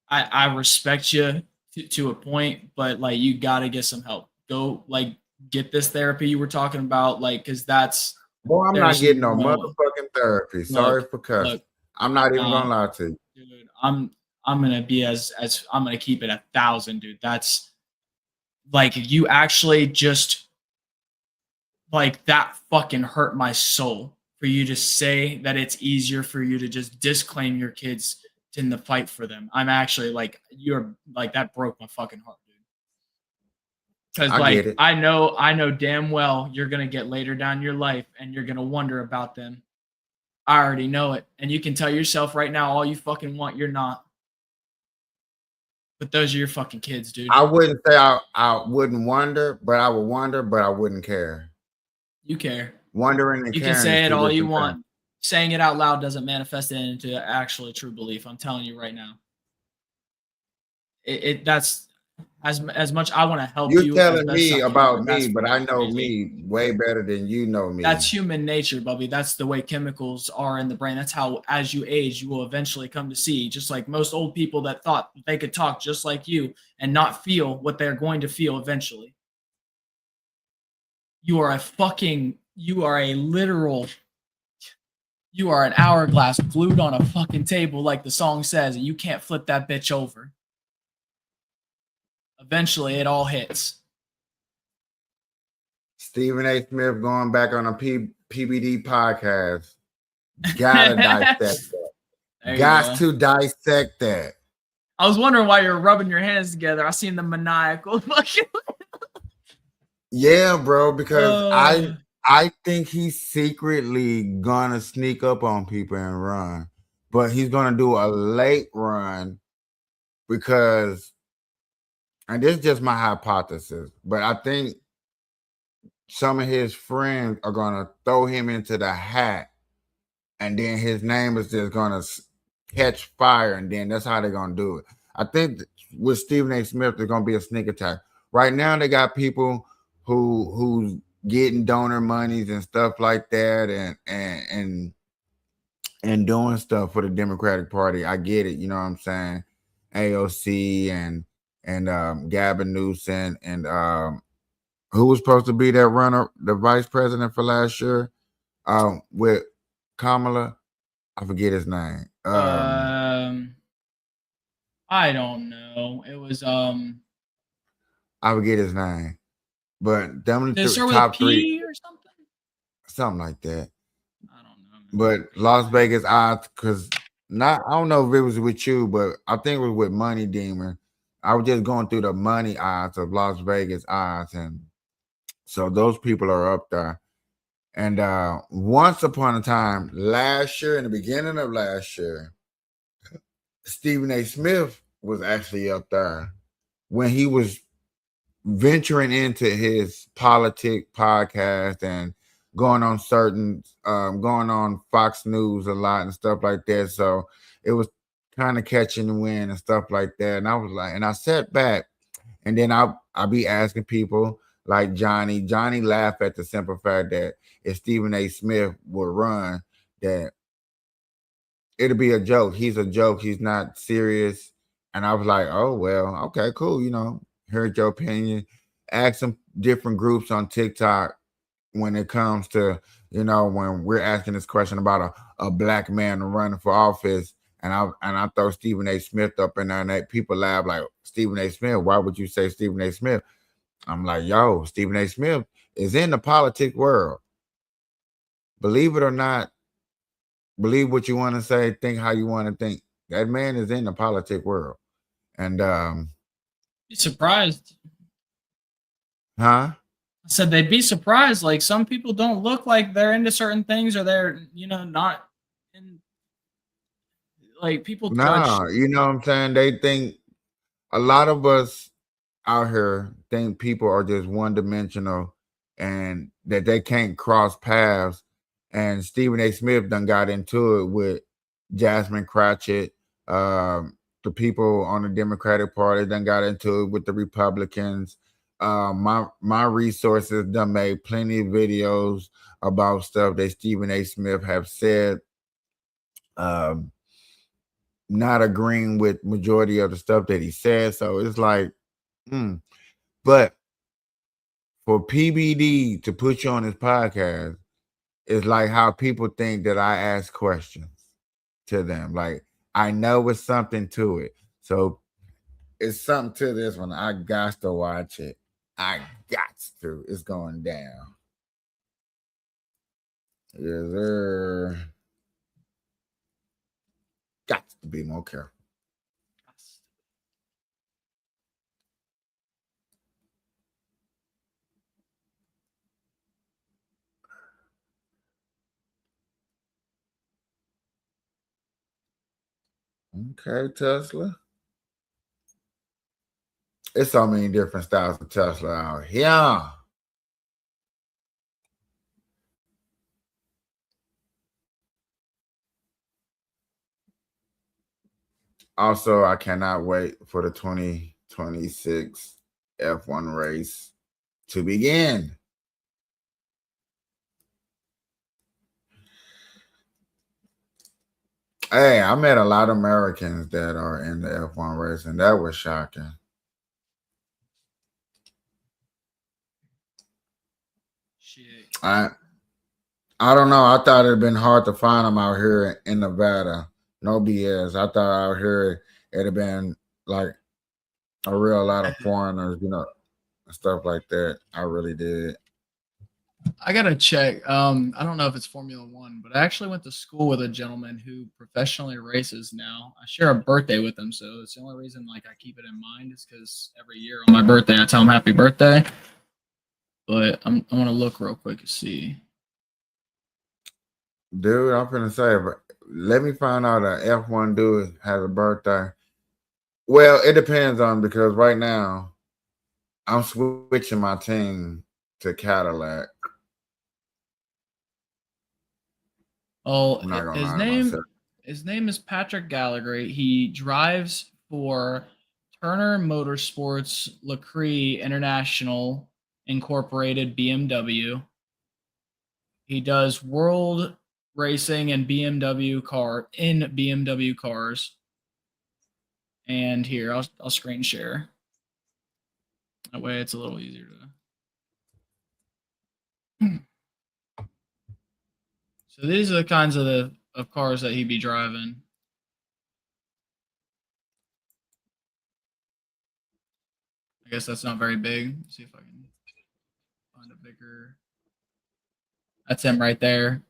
I respect you to a point, but like, you got to get some help. Go, like, get this therapy you were talking about, like, because that's. Boy, I'm not getting no motherfucking therapy. Sorry for cussing. I'm not even gonna lie to you. Dude, I'm gonna be as I'm gonna keep it 1,000, dude. That's like, you actually just like, that fucking hurt my soul for you to say that it's easier for you to just disclaim your kids in the fight for them. I'm actually like, you're like, that broke my fucking heart, dude. Because like, I know damn well you're gonna get later down your life and you're gonna wonder about them. I already know it. And you can tell yourself right now all you fucking want, you're not. But those are your fucking kids, dude. I wouldn't say I wouldn't wonder, but I would wonder, but I wouldn't care. You care. Wondering and you caring. You can say it all you want. Saying it out loud doesn't manifest it into actually true belief. I'm telling you right now. That's as much I want to help you. You're telling me about me, but I know me way better than you know me. That's human nature, Bubby. That's the way chemicals are in the brain. That's how, as you age, you will eventually come to see. Just like most old people that thought they could talk just like you and not feel what they're going to feel eventually. You are an hourglass glued on a fucking table, like the song says, and you can't flip that bitch over. Eventually, it all hits. Stephen A. Smith going back on a PBD podcast. Gotta dissect that. Got to dissect that. I was wondering why you're rubbing your hands together. I seen the maniacal fucking. Yeah, bro, because I think he's secretly gonna sneak up on people and run, but he's gonna do a late run because. And this is just my hypothesis, but I think some of his friends are going to throw him into the hat, and then his name is just going to catch fire, and then that's how they're going to do it. I think with Stephen A. Smith, there's going to be a sneak attack. Right now, they got people who's getting donor monies and stuff like that, and and doing stuff for the Democratic Party. I get it, you know what I'm saying? AOC and Gavin Newsom and who was supposed to be that runner, the vice president for last year, with Kamala. I forget his name. I don't know. It was I forget his name. But them did it start with a top three, P or something? something like that. I don't know. But Las Vegas odds, because not I don't know if it was with you, but I think it was with Money Demon. I was just going through the money odds of Las Vegas odds, and so those people are up there. And once upon a time, last year, in the beginning of last year, Stephen A. Smith was actually up there when he was venturing into his politic podcast and going on going on Fox News a lot and stuff like that. So it was kind of catching the wind and stuff like that. And I was like, and I sat back, and then I'll be asking people like Johnny laughed at the simple fact that if Stephen A. Smith would run, that it'll be a joke. He's a joke. He's not serious. And I was like, oh well, okay, cool. Heard your opinion. Ask some different groups on TikTok when it comes to, when we're asking this question about a black man running for office. And I throw Stephen A. Smith up in there, and people laugh like, Stephen A. Smith, why would you say Stephen A. Smith? I'm like, yo, Stephen A. Smith is in the politics world. Believe it or not, believe what you want to say, think how you want to think. That man is in the politic world. And Be surprised. Huh? I said they'd be surprised. Like some people don't look like they're into certain things, or they're not in. Like people judge. No, you know what I'm saying? They think a lot of us out here think people are just one dimensional and that they can't cross paths. And Stephen A. Smith done got into it with Jasmine Cratchit. The people on the Democratic Party done got into it with the Republicans. My resources done made plenty of videos about stuff that Stephen A. Smith have said. Not agreeing with majority of the stuff that he said. So it's like, but for PBD to put you on his podcast, it's like how people think that I ask questions to them. Like I know it's something to it. So it's something to this one. I got to watch it. I got to. It's going down. Yes, sir. Got to be more careful. Okay, Tesla. It's so many different styles of Tesla out here. Also, I cannot wait for the 2026 F1 race to begin. Hey, I met a lot of Americans that are in the F1 race, and that was shocking. Shit. I don't know. I thought it'd been hard to find them out here in Nevada. No BS. I thought out here it'd have been like a real lot of foreigners, stuff like that. I really did. I gotta check. I don't know if it's Formula One, but I actually went to school with a gentleman who professionally races now. I share a birthday with him, so it's the only reason like I keep it in mind is because every year on my birthday I tell him happy birthday. But I want to look real quick to see. Dude, I'm gonna say, but let me find out a F1 dude has a birthday. Well, it depends on because right now I'm switching my team to Cadillac. Oh, his name is Patrick Gallagher. He drives for Turner Motorsports Leclerc International Incorporated BMW. He does World racing and BMW cars. And here, I'll screen share. That way it's a little easier to. So these are the kinds of cars that he'd be driving. I guess that's not very big. Let's see if I can find a bigger. That's him right there.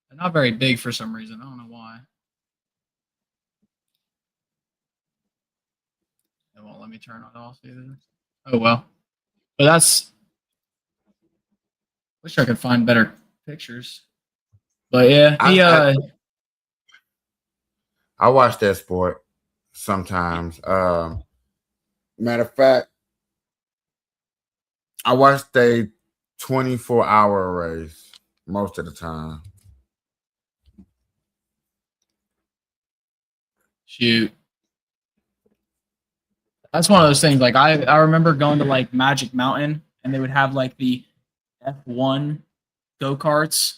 They're not very big for some reason. I don't know why. It won't let me turn it off either. Oh well. But that's. Wish I could find better pictures. But yeah, I watch that sport sometimes. Matter of fact, I watch a 24-hour race most of the time. Shoot. That's one of those things. Like I remember going to like Magic Mountain and they would have like the F1 go-karts,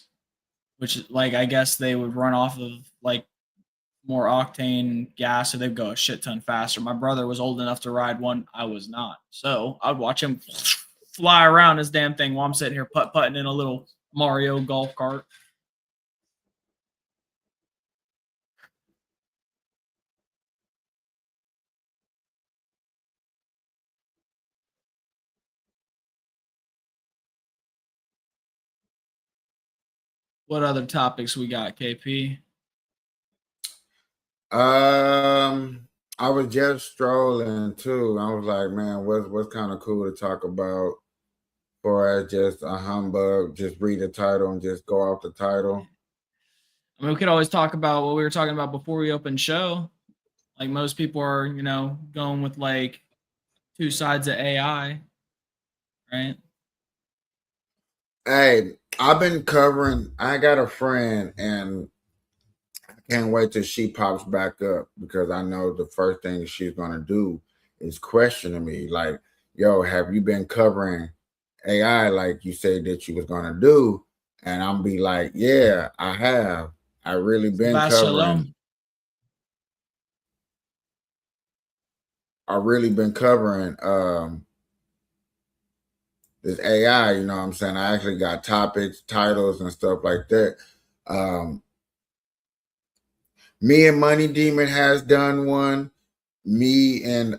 which like I guess they would run off of like more octane gas, so they'd go a shit ton faster. My brother was old enough to ride one. I was not. So I'd watch him fly around this damn thing while I'm sitting here putt-putting in a little Mario golf cart. What other topics we got, KP? I was just strolling too. I was like, man, what's kind of cool to talk about for as just a humbug, just read the title and just go off the title. I mean, we could always talk about what we were talking about before we opened show. Like most people are, going with like two sides of AI, right? Hey, I've been covering. I got a friend, and I can't wait till she pops back up because I know the first thing she's gonna do is questioning me, like, "Yo, have you been covering AI like you said that you was gonna do?" And I'm be like, "Yeah, I have. I really been covering. I really been covering this AI, you know what I'm saying? I actually got topics, titles, and stuff like that. Me and Money Demon has done one. Me and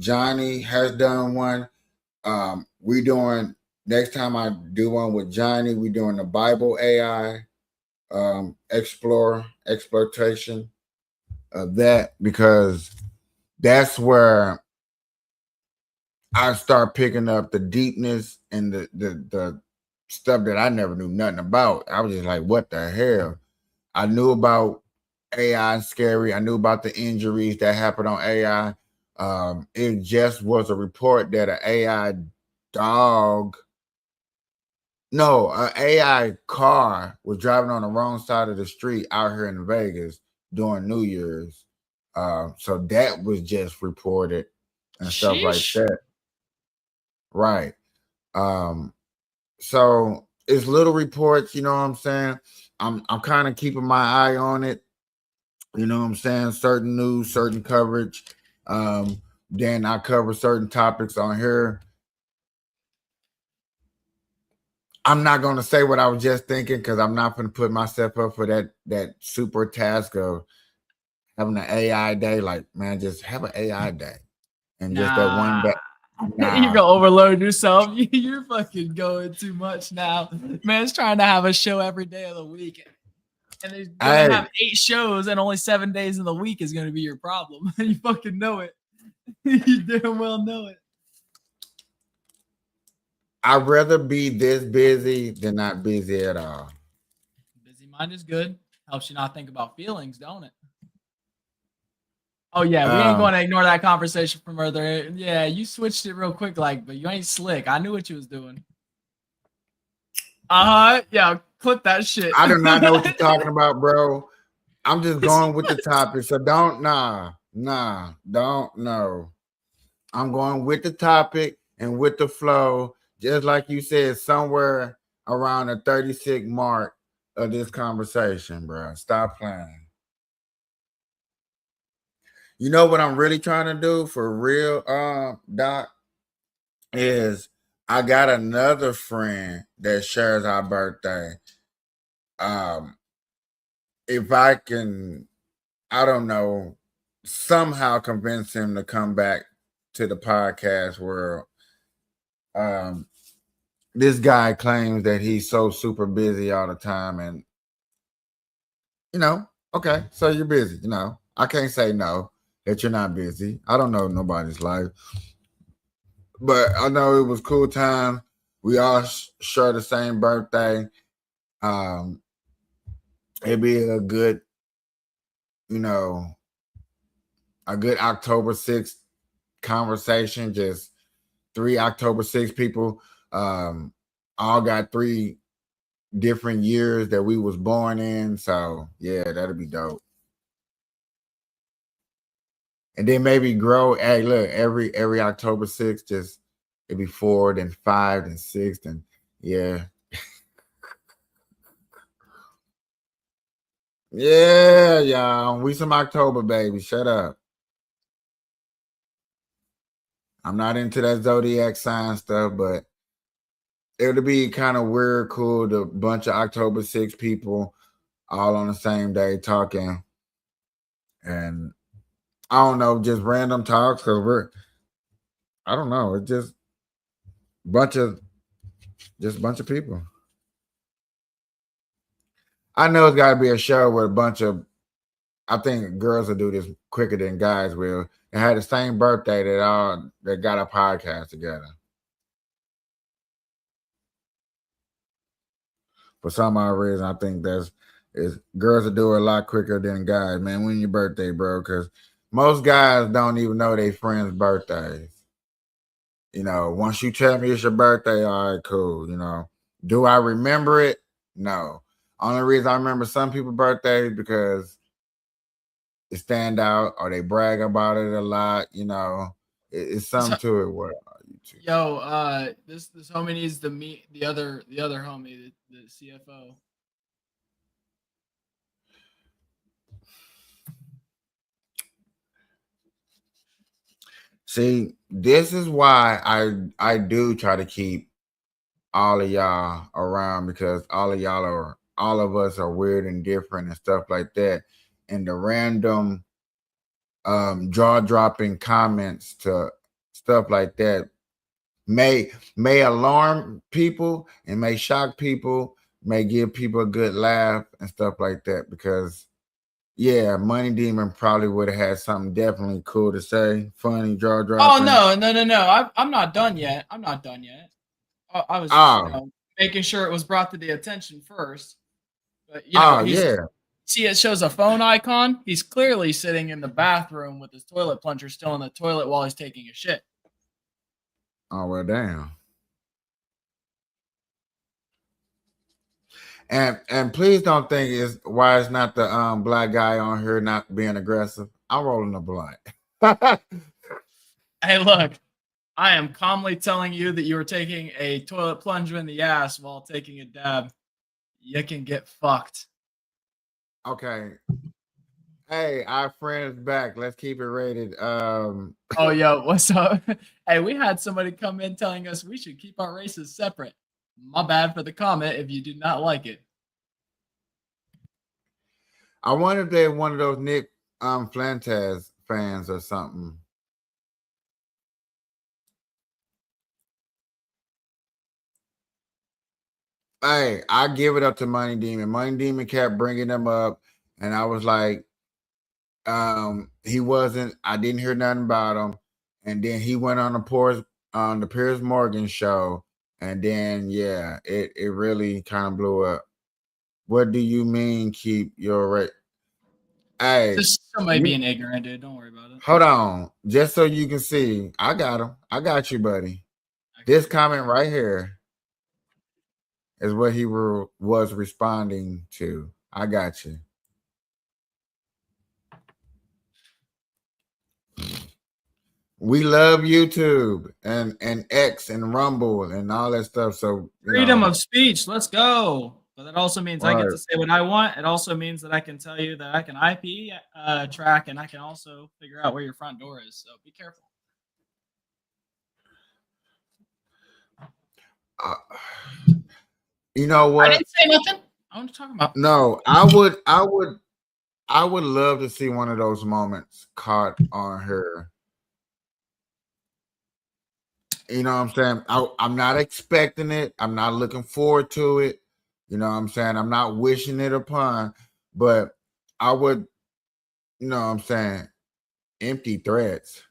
Johnny has done one. We doing next time I do one with Johnny, we doing the Bible AI exploitation of that, because that's where I start picking up the deepness and the stuff that I never knew nothing about. I was just like, what the hell? I knew about AI scary. I knew about the injuries that happened on AI. It just was a report that an AI dog, no, an AI car was driving on the wrong side of the street out here in Vegas during New Year's. So that was just reported and stuff like that. Right. So it's little reports, you know what I'm saying? I'm kind of keeping my eye on it. You know what I'm saying? Certain news, certain coverage. Then I cover certain topics on here. I'm not gonna say what I was just thinking because I'm not gonna put myself up for that super task of having an AI day. Like, man, just have an AI day. And just that one day. You're gonna overload yourself. You're fucking going too much now. Man's trying to have a show every day of the week. And they're gonna have 8 shows and only 7 days in the week is gonna be your problem. You fucking know it. You damn well know it. I'd rather be this busy than not busy at all. Busy mind is good. Helps you not think about feelings, don't it? Oh yeah, we ain't going to ignore that conversation from earlier. Yeah, you switched it real quick, but you ain't slick. I knew what you was doing. Yeah, clip that shit. I do not know what you're talking about, bro. I'm just going with the topic. So don't know. I'm going with the topic and with the flow. Just like you said, somewhere around the 36 mark of this conversation, bro. Stop playing. You know what I'm really trying to do for real, Doc, is I got another friend that shares our birthday. If I can, I don't know, somehow convince him to come back to the podcast world. This guy claims that he's so super busy all the time, and okay, so you're busy. I can't say no that you're not busy. I don't know nobody's life, but I know it was cool time. We all share the same birthday. It'd be a good, a good October 6th conversation. Just 3 October 6th people, all got 3 different years that we was born in. So yeah, that'd be dope. And then maybe grow. Hey, look, every October 6th, just it'd be 4, then 5, then 6, and yeah. Yeah, y'all. We some October, baby. Shut up. I'm not into that zodiac sign stuff, but it'll be kind of weird, cool, to bunch of October 6 people all on the same day talking. And I don't know, just random talks, because I don't know, it's just bunch of people. I know it's got to be a show with a bunch of, I think girls will do this quicker than guys will, and had the same birthday that got a podcast together. For some odd reason, I think girls will do it a lot quicker than guys. Man, when your birthday, bro? Because most guys don't even know their friends' birthdays. Once you tell me it's your birthday, all right, cool. Do I remember it? No. Only reason I remember some people's birthdays because it stand out or they brag about it a lot. It's something to it. What yo, this homie needs to meet the other homie, the CFO. See, this is why I do try to keep all of y'all around, because all of us are weird and different and stuff like that. And the random jaw-dropping comments to stuff like that may alarm people and may shock people, may give people a good laugh and stuff like that, because yeah, Money Demon probably would have had something definitely cool to say, funny, jaw-dropping. Oh no! I'm not done yet. I was just making sure it was brought to the attention first. But see, it shows a phone icon. He's clearly sitting in the bathroom with his toilet plunger still in the toilet while he's taking a shit. Oh well, damn. And please don't think it's why it's not the black guy on here not being aggressive. I'm rolling a blunt. Hey, look, I am calmly telling you that you are taking a toilet plunger in the ass while taking a dab. You can get fucked. Okay. Hey, our friend's back. Let's keep it rated. Oh, yo, what's up? Hey, we had somebody come in telling us we should keep our races separate. My bad for the comment if you did not like it. I wonder if they're one of those Nick Fuentes fans or something. Hey, I give it up to Money Demon. Money Demon kept bringing them up, and I was like, he wasn't. I didn't hear nothing about him, and then he went on the Piers Morgan show, and then yeah, it really kind of blew up. What do you mean keep your rate? Hey, just somebody being ignorant, dude. Don't worry about it. Hold on, just so you can see, I got him. I got you, buddy. This comment right here is what he was responding to. I got you. We love YouTube and X and Rumble and all that stuff. So Freedom of speech. Let's go. But that also means I get right. to say what I want. It also means that I can tell you that I can IP track and I can also figure out where your front door is. So be careful. You know what? I didn't say nothing. I want to talk about. No, I would love to see one of those moments caught on her. You know what I'm saying? I'm not expecting it. I'm not looking forward to it. You know what I'm saying? I'm not wishing it upon, but I would, you know what I'm saying? Empty threats.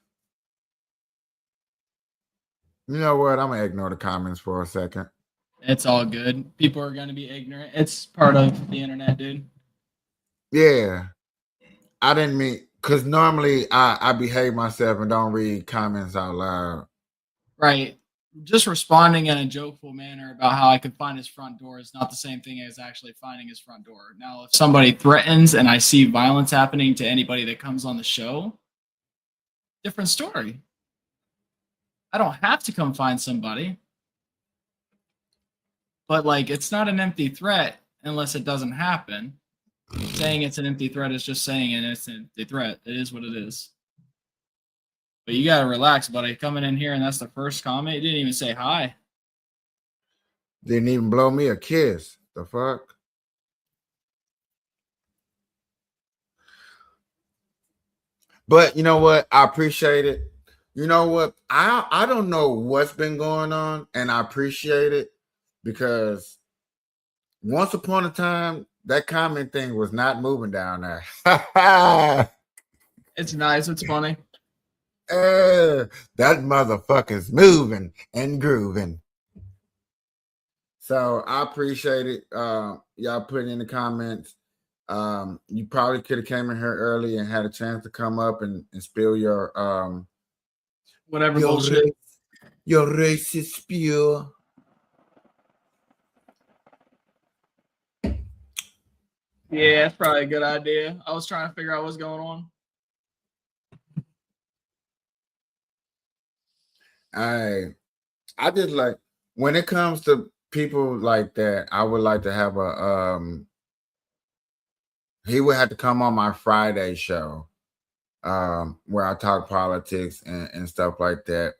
You know what? I'm going to ignore the comments for a second. It's all good. People are going to be ignorant. It's part of the internet, dude. Yeah. I didn't mean, because normally I behave myself and don't read comments out loud. Right. Just responding in a jokeful manner about how I could find his front door is not the same thing as actually finding his front door. Now, if somebody threatens and I see violence happening to anybody that comes on the show, different story. I don't have to come find somebody. But like it's not an empty threat unless it doesn't happen. Saying it's an empty threat is just saying it's an empty threat. It is what it is. But you gotta relax, buddy. Coming in here and that's the first comment. You didn't even say hi. Didn't even blow me a kiss. The fuck? But you know what? I appreciate it. You know what? I don't know what's been going on, and I appreciate it because once upon a time that comment thing was not moving down there. It's nice. It's funny. That motherfucker's moving and grooving. So I appreciate it. Y'all putting in the comments. You probably could have came in here early and had a chance to come up and spill your whatever bullshit. Your racist spew. Yeah, that's probably a good idea. I was trying to figure out what's going on. I just like when it comes to people like that, I would like to have a he would have to come on my Friday show where I talk politics and stuff like that.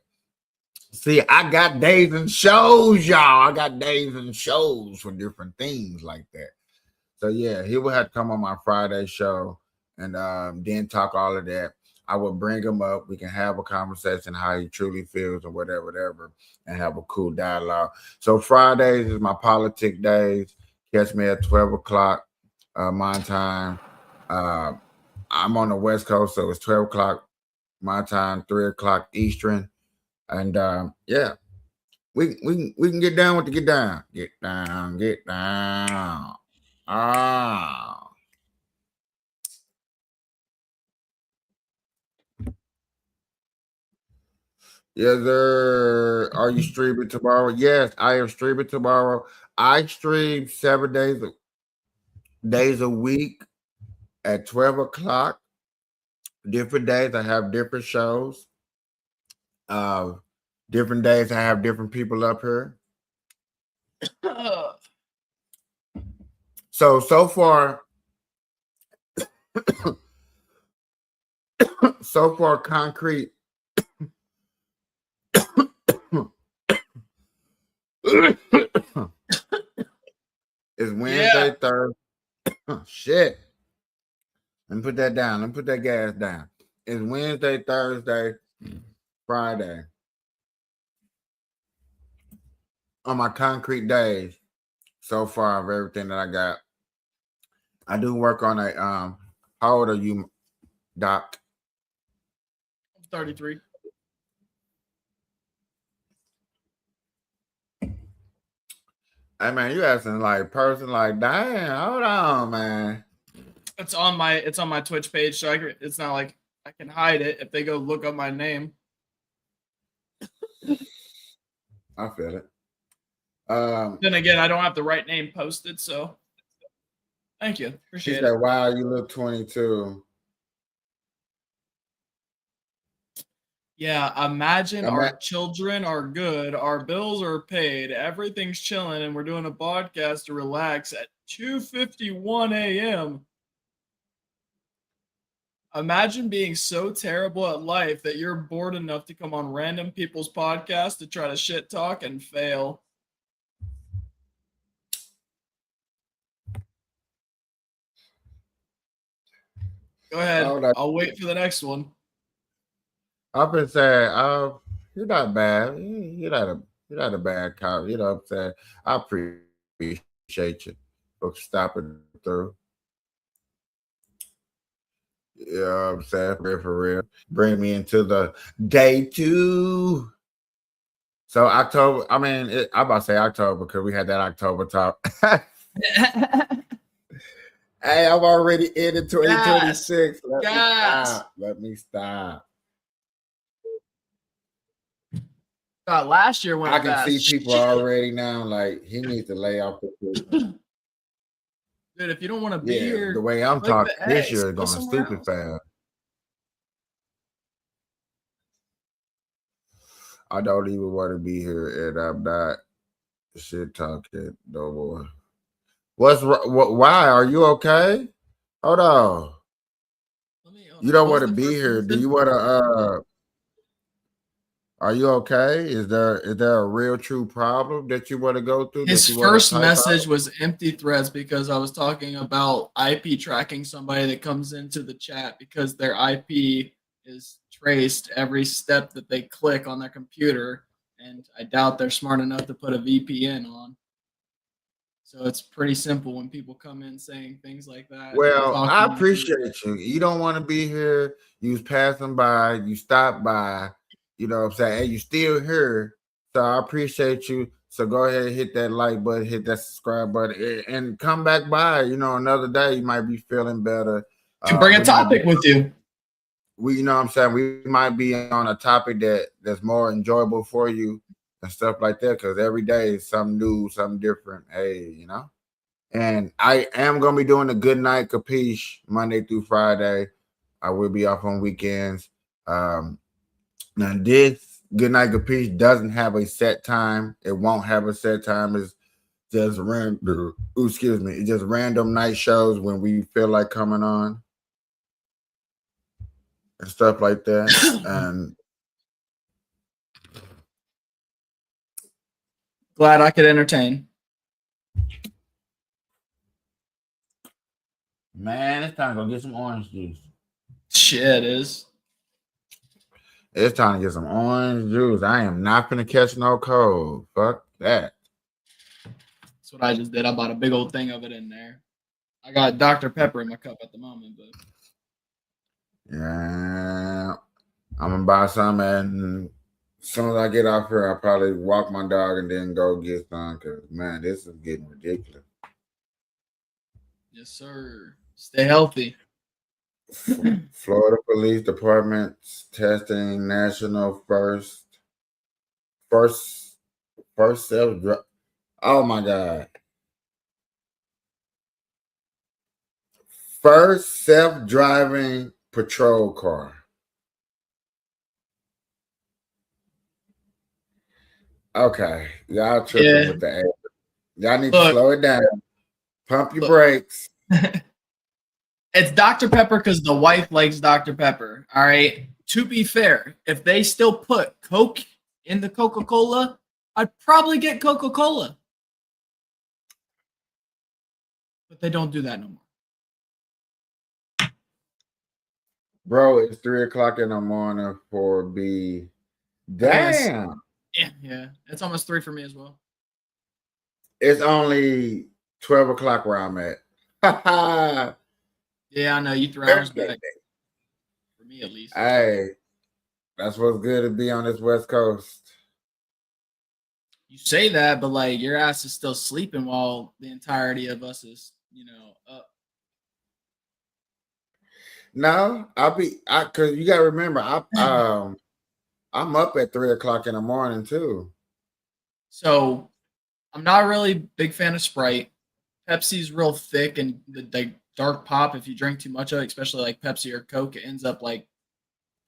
See, I got days and shows, y'all. I got days and shows for different things like that. So yeah, he would have to come on my Friday show and then talk all of that. I would bring him up. We can have a conversation how he truly feels or whatever, and have a cool dialogue. So Fridays is my politic days. Catch me at 12 o'clock my time. I'm on the West Coast, so it's 12 o'clock my time, 3 o'clock Eastern. And yeah, we can get down with the get down. Get down, get down. Ah. Yes, sir. Are you streaming tomorrow? Yes, I am streaming tomorrow. I stream 7 days a week at 12 o'clock. Different days I have different shows. Different days I have different people up here. So far, concrete. It's Wednesday, Thursday. Shit. Let me put that down. Let me put that gas down. It's Wednesday, Thursday, Friday. On my concrete days so far of everything that I got. I do work on a how old are you, Doc? 33. Hey man, you asking like person like, damn, hold on, man. It's on my Twitch page, so it's not like I can hide it if they go look up my name. I feel it. Then again, I don't have the right name posted, so thank you. Appreciate she said, wow, you look 22. Yeah, imagine our children are good, our bills are paid, everything's chilling, and we're doing a podcast to relax at 2:51 a.m. Imagine being so terrible at life that you're bored enough to come on random people's podcasts to try to shit talk and fail. Go ahead. I'll wait for the next one. I've been saying, you're not bad. You're not a bad cop. You know what I'm saying? I appreciate you for stopping through. You know what I'm saying? For real. Bring me into the day 2. So October, I mean, I'm about to say October because we had that October talk. Hey, I'm already in 2026. Let me stop. Last year went I can fast. see people already now like he needs to lay off the food. Dude, if you don't want to be here, the way I'm talking this year is going stupid fast. I don't even want to be here, and I'm not shit talking no more. Why? Are you okay? Hold on. You don't want to be here. Do you want to? Are you okay? Is there a real true problem that you want to go through? His first message was empty threats because I was talking about IP tracking somebody that comes into the chat because their IP is traced every step that they click on their computer, and I doubt they're smart enough to put a VPN on. So it's pretty simple when people come in saying things like that. Well, I appreciate you. You don't want to be here. You was passing by. You stopped by. You know what I'm saying? And you still here. So I appreciate you. So go ahead and hit that like button, hit that subscribe button, and come back by. You know, another day you might be feeling better. To bring a topic with you. You know what I'm saying? We might be on a topic that's more enjoyable for you and stuff like that. Because every day is something new, something different. Hey, you know. And I am going to be doing a good night Kapeash Monday through Friday. I will be off on weekends. Now, this good night Kapeash doesn't have a set time. It won't have a set time. It's just random. Excuse me. It's just random night shows when we feel like coming on and stuff like that. And glad I could entertain. Man, it's time to go get some orange juice. Shit, it is. It's time to get some orange juice. I am not gonna catch no cold. Fuck that. That's what I just did. I bought a big old thing of it in there. I got Dr. Pepper in my cup at the moment, but yeah, I'm gonna buy some, and as soon as I get off here, I'll probably walk my dog and then go get some. Cause man, this is getting ridiculous. Yes, sir. Stay healthy. Florida Police Department testing national first self. Oh my God. First self-driving patrol car. Okay, y'all tripping with the A. Y'all need to slow it down. Pump your brakes. It's Dr. Pepper because the wife likes Dr. Pepper. All right. To be fair, if they still put Coke in the Coca-Cola, I'd probably get Coca-Cola. But they don't do that no more. Bro, it's 3:00 in the morning for B. Damn. Yeah. It's almost 3 for me as well. It's only 12 o'clock where I'm at. Yeah, I know. You 3 hours back. For me, at least. Hey, that's what's good to be on this West Coast. You say that, but like your ass is still sleeping while the entirety of us is, up. No, cause you gotta remember, I'm up at 3:00 in the morning too. So I'm not really a big fan of Sprite. Pepsi's real thick and the dark pop. If you drink too much of it, especially like Pepsi or Coke, it ends up like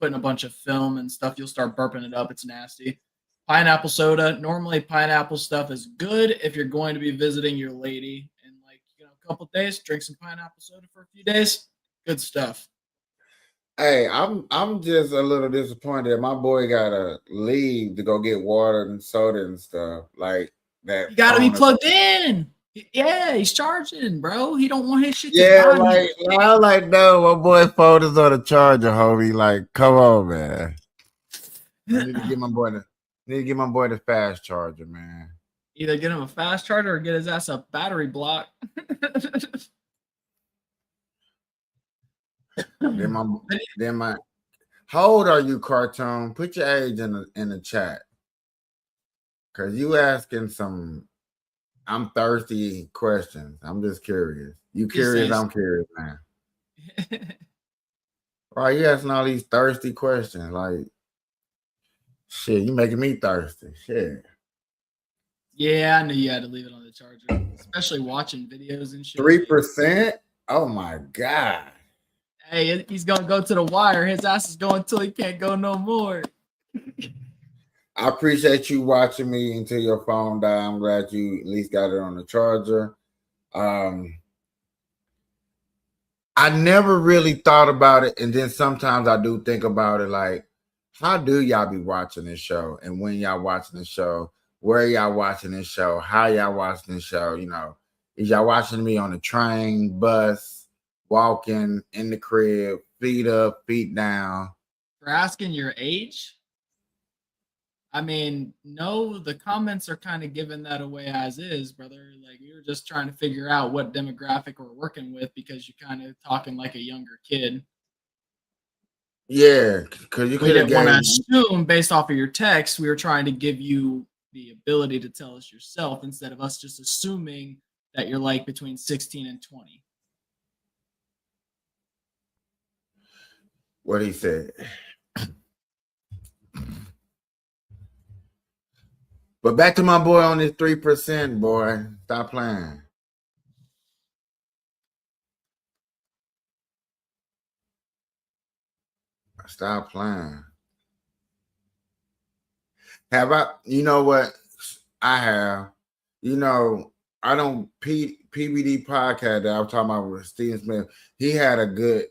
putting a bunch of film and stuff, you'll start burping it up. It's nasty. Pineapple soda. Normally, pineapple stuff is good if you're going to be visiting your lady in like a couple days. Drink some pineapple soda for a few days. Good stuff. Hey, I'm just a little disappointed. My boy gotta leave to go get water and soda and stuff like that. You got to be plugged in. Yeah, he's charging, bro. He don't want his shit to Yeah, die. like no, my boy phone is on the charger, homie. Like, come on, man. I need to get my boy the fast charger, man. Either get him a fast charger or get his ass a battery block. then my how old are you, Cartoon? Put your age in the chat. Cause you asking some I'm thirsty questions. I'm just curious. You curious, I'm curious, man. Right, you asking all these thirsty questions. Like shit, you making me thirsty. Shit. Yeah, I knew you had to leave it on the charger, especially watching videos and shit. 3%? Oh my god. Hey, he's gonna go to the wire. His ass is going till he can't go no more. I appreciate you watching me until your phone died. I'm glad you at least got it on the charger. I never really thought about it, and then sometimes I do think about it. Like, how do y'all be watching this show, and when y'all watching the show? Where y'all watching this show? How y'all watching this show? You know, is y'all watching me on the train, bus, walking, in the crib, feet up, feet down? For asking your age, I mean, no, the comments are kind of giving that away as is, brother. Like, we were just trying to figure out what demographic we're working with because you're kind of talking like a younger kid. Yeah, because you We didn't want to assume based off of your text. We were trying to give you the ability to tell us yourself instead of us just assuming that you're like between 16 and 20. What he said. But back to my boy on this 3%, boy. Stop playing. Stop playing. Have I, you know what? I have. You know, I don't PBD podcast that I was talking about with Stephen Smith. He had a good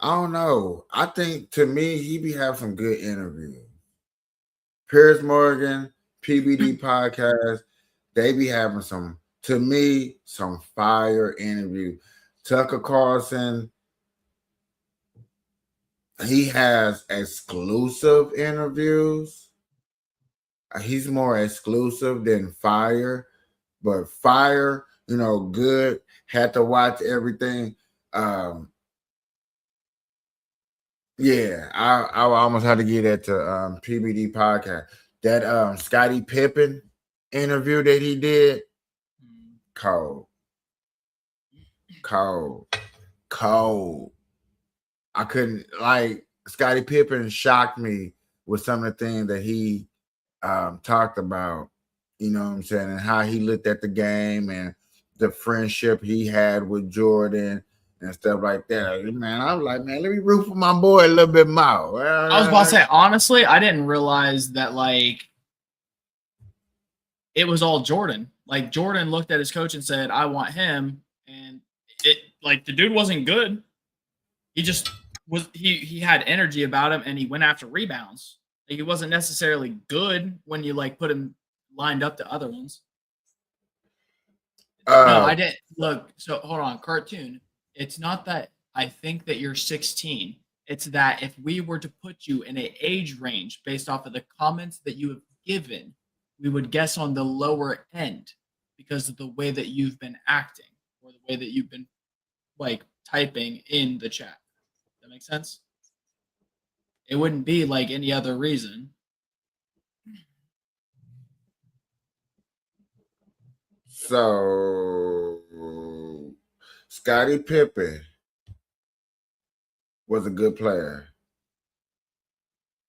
I don't know. I think to me, he be having some good interviews. Piers Morgan, PBD podcast, they be having some, to me, some fire interview. Tucker Carlson, he has exclusive interviews. He's more exclusive than Fire, but Fire, you know, good. Had to watch everything. Yeah, I almost had to get that to PBD podcast. That Scottie Pippen interview that he did, cold. I couldn't, like, Scottie Pippen shocked me with some of the things that he talked about, you know what I'm saying, and how he looked at the game and the friendship he had with Jordan and stuff like that. Man, I was like, man, let me root for my boy a little bit more. I was about to say, honestly, I didn't realize that, like, it was all Jordan. Like, Jordan looked at his coach and said, I want him. And the dude wasn't good. He just was, he had energy about him and he went after rebounds. Like, he wasn't necessarily good when you, like, put him lined up to other ones. No, I didn't. Look, so hold on, Cartoon. It's not that I think that you're 16. It's that if we were to put you in an age range based off of the comments that you have given, we would guess on the lower end because of the way that you've been acting or the way that you've been, like, typing in the chat. That makes sense? It wouldn't be like any other reason. So Scottie Pippen was a good player,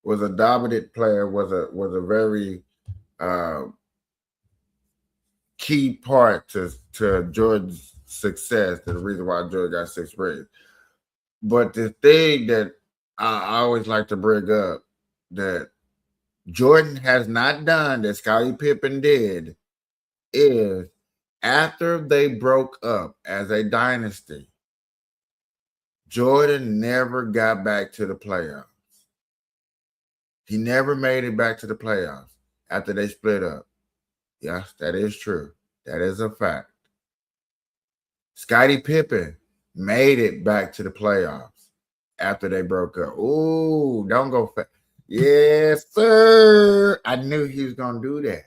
was a dominant player, was a very key part to George's success, to the reason why George got 6 rings. But the thing that I always like to bring up that Jordan has not done that Scottie Pippen did is after they broke up as a dynasty, Jordan never got back to the playoffs. He never made it back to the playoffs after they split up. Yes, that is true. That is a fact. Scottie Pippen made it back to the playoffs after they broke up. Ooh, don't go fast. Yes, sir. I knew he was going to do that.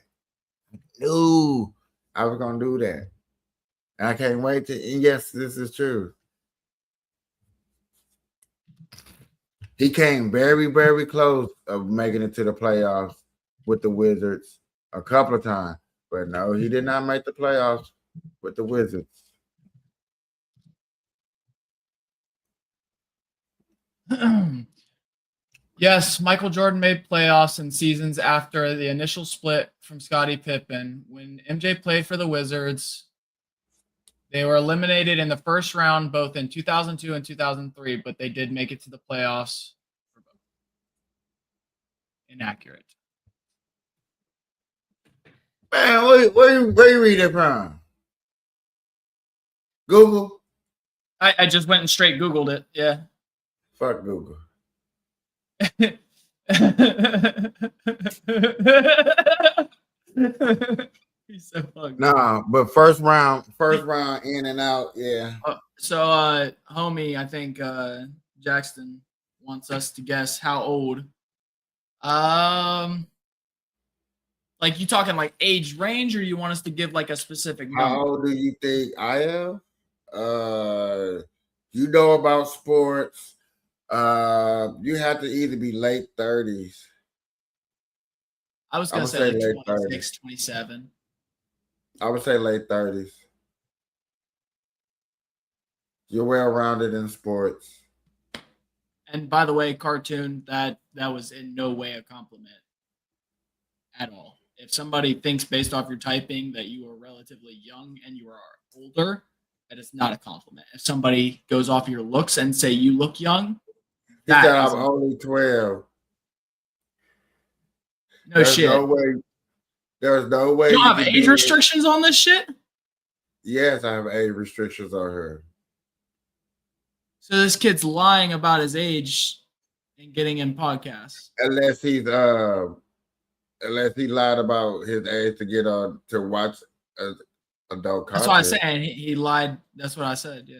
I knew I was going to do that. And I can't wait to. Yes, this is true. He came very, very close of making it to the playoffs with the Wizards a couple of times. But no, he did not make the playoffs with the Wizards. Yes, Michael Jordan made playoffs in seasons after the initial split from Scottie Pippen. When MJ played for the Wizards, they were eliminated in the first round both in 2002 and 2003, but they did make it to the playoffs for both. Inaccurate. Man, where you read it from? Google? I just went and straight Googled it. Yeah. Fuck Google. He's so fucked. Nah, but first round in and out, yeah. So homie, I think Jackson wants us to guess how old. Like you talking like age range, or you want us to give like a specific number? How old do you think I am? You know about sports. You have to either be late 30s. I was gonna say like 26, 27. I would say late 30s. You're well rounded in sports. And by the way, cartoon, that was in no way a compliment at all. If somebody thinks based off your typing that you are relatively young and you are older, that is not a compliment. If somebody goes off your looks and say you look young, he said I'm only 12. No shit. There's no way. You don't have age restrictions on this shit? Yes, I have age restrictions on her. So this kid's lying about his age and getting in podcasts. Unless he lied about his age to get on to watch adult content. That's what I said. He lied. That's what I said. Yeah.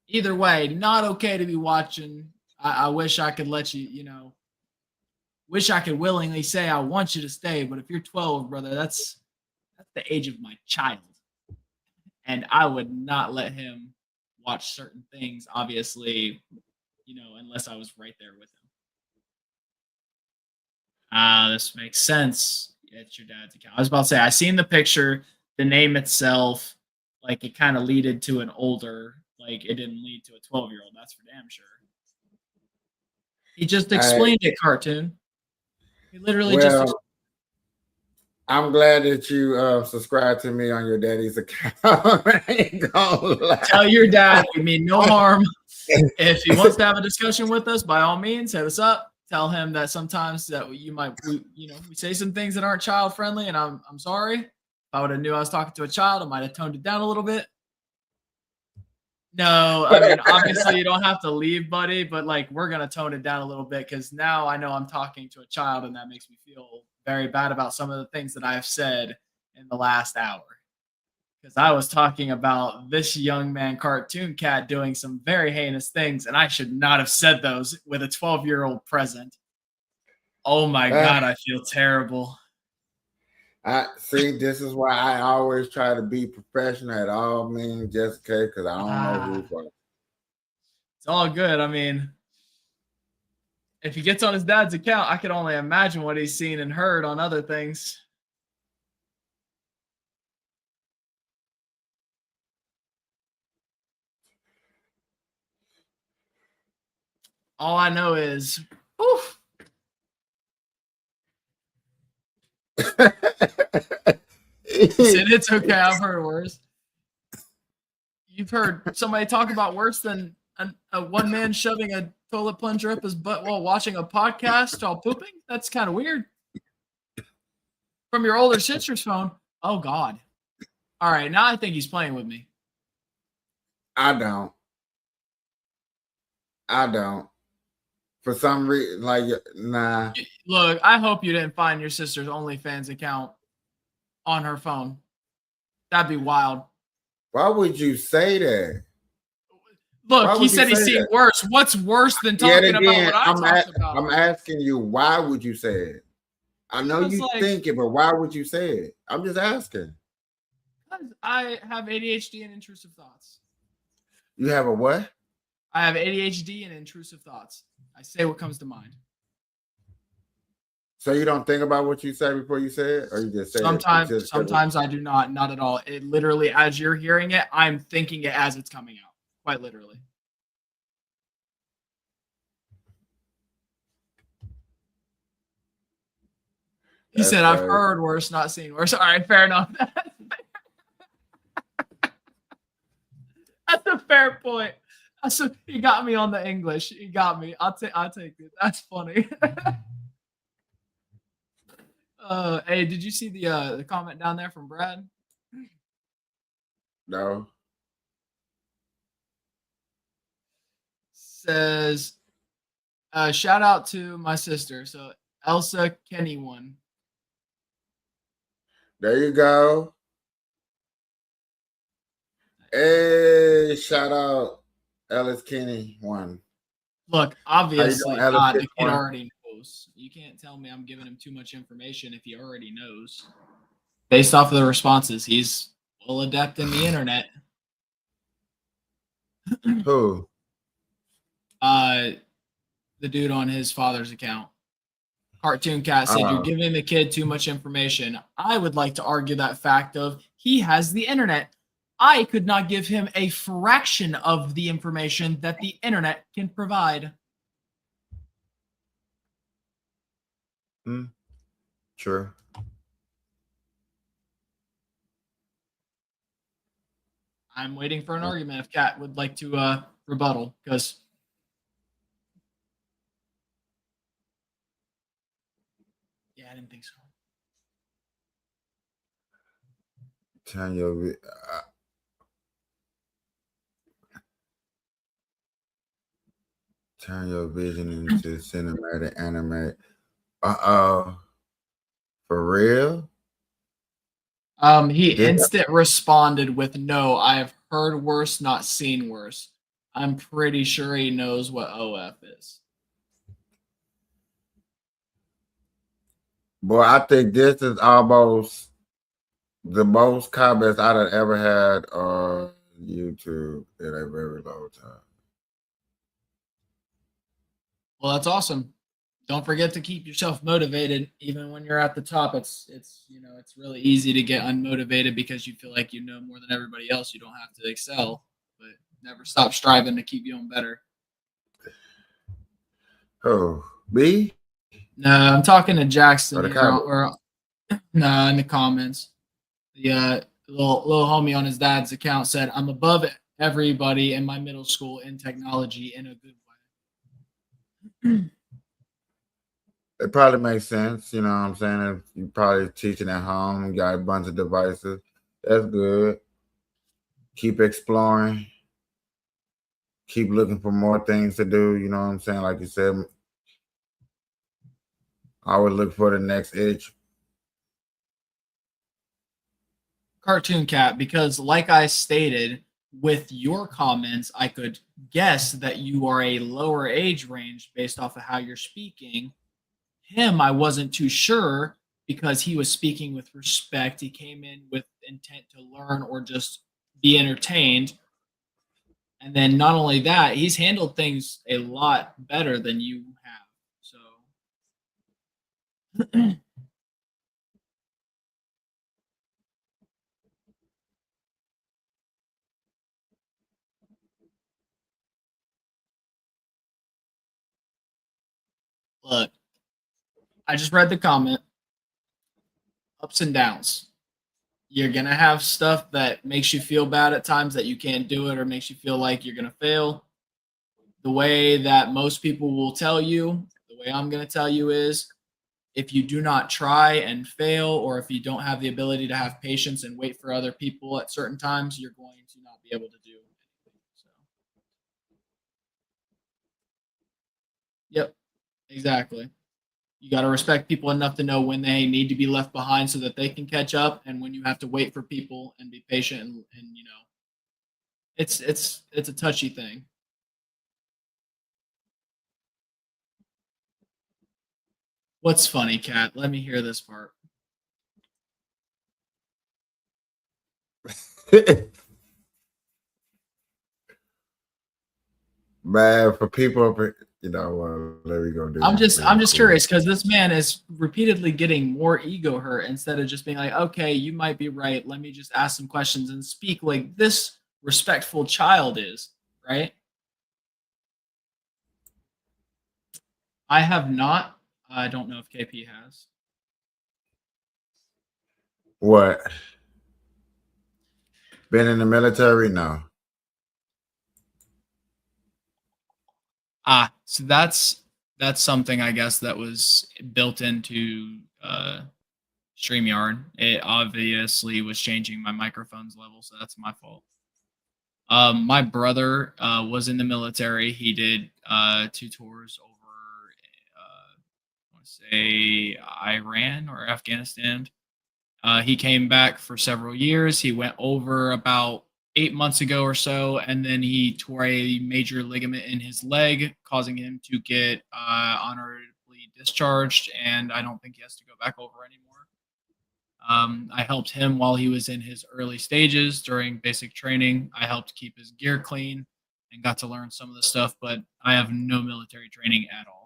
Either way, not okay to be watching. I wish I could let you, wish I could willingly say I want you to stay, but if you're 12, brother, that's the age of my child. And I would not let him watch certain things, obviously, unless I was right there with him. This makes sense. It's your dad's account. I was about to say, I seen the picture, the name itself, like it kind of leaded to an older, like it didn't lead to a 12-year-old. That's for damn sure. He just explained it, cartoon. He literally just. I'm glad that you subscribe to me on your daddy's account. I ain't gonna lie. Tell your dad we mean no harm. If he wants to have a discussion with us, by all means, hit us up. Tell him that sometimes that we say some things that aren't child friendly, and I'm sorry. If I would have knew I was talking to a child, I might have toned it down a little bit. No, I mean, obviously you don't have to leave, buddy, but like we're going to tone it down a little bit because now I know I'm talking to a child and that makes me feel very bad about some of the things that I've said in the last hour. Because I was talking about this young man, Cartoon Cat, doing some very heinous things, and I should not have said those with a 12-year-old present. Oh my God, I feel terrible. I see. This is why I always try to be professional at all means, just in case, because I don't know who's what. It's all good. I mean, if he gets on his dad's account, I can only imagine what he's seen and heard on other things. All I know is, oof. He said it's okay. I've heard worse. You've heard somebody talk about worse than a one man shoving a toilet plunger up his butt while watching a podcast while pooping? That's kind of weird. From your older sister's phone. Oh God. All right, now I think he's playing with me. I don't. For some reason, like, nah. Look, I hope you didn't find your sister's OnlyFans account on her phone. That'd be wild. Why would you say that? Look, he said he's seen worse. What's worse than talking about what I talked about? I'm asking you, why would you say it? I know you think it, but why would you say it? I'm just asking. Because I have ADHD and intrusive thoughts. You have a what? I have ADHD and intrusive thoughts. I say what comes to mind. So you don't think about what you say before you say it, or you just say it? Sometimes I do not at all. It literally, as you're hearing it, I'm thinking it as it's coming out. Quite literally. He said, I've heard worse, not seen worse. All right, fair enough. That's a fair point. He got me on the English. He got me. I'll take it. That's funny. Hey, did you see the comment down there from Brad? No. Says, shout out to my sister. So Elsa Kenny won. There you go. Hey, shout out Ellis Kenny won. Look, obviously not. The kid already knows. You can't tell me I'm giving him too much information if he already knows. Based off of the responses, he's well adept in the internet. Who? The dude on his father's account. Cartoon Cat said, you're giving the kid too much information. I would like to argue that fact of he has the internet. I could not give him a fraction of the information that the internet can provide. True. I'm waiting for an argument if Cat would like to rebuttal, because yeah, I didn't think so. Turn your vision into cinematic anime. For real? He instant responded with, no, I've heard worse, not seen worse. I'm pretty sure he knows what OF is. Boy, I think this is almost the most comments I've ever had on YouTube in a very long time. Well, that's awesome. Don't forget to keep yourself motivated, even when you're at the top. It's really easy to get unmotivated because you feel like you know more than everybody else. You don't have to excel, but never stop striving to keep doing better. Oh, me? No, I'm talking to Jackson here, no, in the comments. The little homie on his dad's account said, I'm above everybody in my middle school in technology in a good way. It probably makes sense, you know what I'm saying? If you're probably teaching at home, you got a bunch of devices. That's good. Keep exploring. Keep looking for more things to do, you know what I'm saying? Like you said, I would look for the next itch. Cartoon Cat, because like I stated, with your comments, I could guess that you are a lower age range based off of how you're speaking. Him, I wasn't too sure because he was speaking with respect. He came in with intent to learn or just be entertained. And then not only that, he's handled things a lot better than you have. So look, I just read the comment. Ups and downs. You're going to have stuff that makes you feel bad at times that you can't do it or makes you feel like you're going to fail. The way that most people will tell you, the way I'm going to tell you is if you do not try and fail, or if you don't have the ability to have patience and wait for other people at certain times, you're going to not be able to do anything. So, yep, exactly. You got to respect people enough to know when they need to be left behind so that they can catch up, and when you have to wait for people and be patient, and you know, it's a touchy thing. What's funny, Kat? Let me hear this part. Man, for people, you know, there we go. I'm just curious because this man is repeatedly getting more ego hurt instead of just being like, okay, you might be right. Let me just ask some questions and speak like this respectful child is, right? I have not. I don't know if KP has. What? Been in the military? No. So that's something I guess that was built into StreamYard. It obviously was changing my microphone's level, so that's my fault. My brother was in the military. He did 2 tours over, I want to say Iran or Afghanistan. He came back for several years. He went over about 8 months ago or so, and then he tore a major ligament in his leg, causing him to get honorably discharged. And I don't think he has to go back over anymore. I helped him while he was in his early stages during basic training. I helped keep his gear clean and got to learn some of the stuff, but I have no military training at all.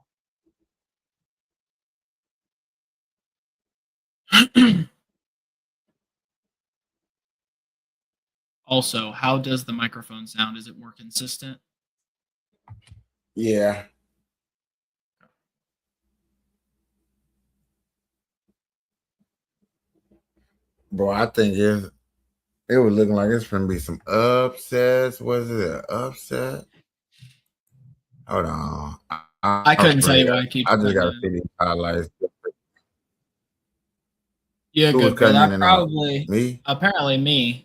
Also, how does the microphone sound? Is it more consistent? Yeah. Bro, I think it was looking like it's gonna be some upsets. Was it an upset? Hold on. I couldn't tell you why I keep I just cutting got to see in. these highlights. Yeah, Who was good, brother. cutting I in and out? probably, Me? apparently me.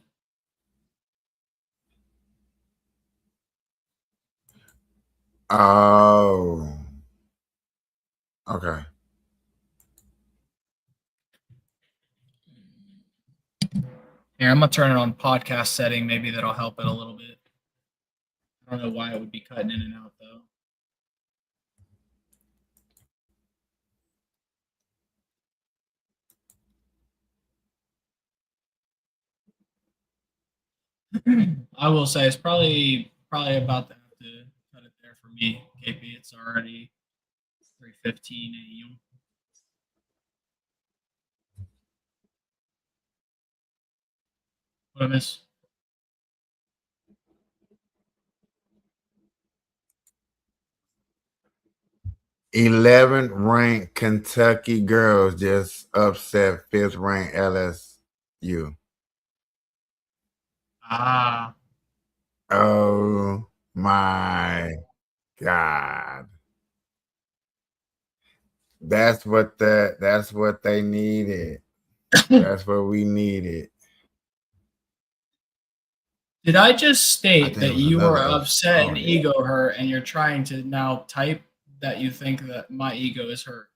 Oh. Okay. Here, I'm gonna turn it on podcast setting. Maybe that'll help it a little bit. I don't know why it would be cutting in and out though. I will say it's probably about to have to cut it there for me, KP. It's already 3:15 a.m. What I miss? 11th ranked Kentucky girls just upset 5th ranked LSU. Ah, Oh my God. That's what they needed. That's what we needed. did I just state think it that was you are another upset and opponent. ego hurt, and you're trying to now type that you think that my ego is hurt?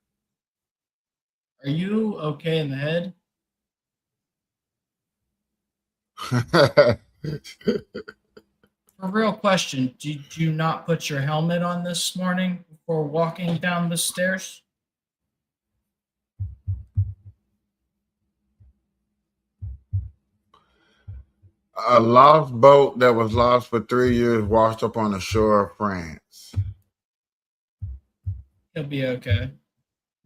Are you okay in the head? For real question, did you not put your helmet on this morning before walking down the stairs? A lost boat that was lost for 3 years washed up on the shore of France. He'll be okay.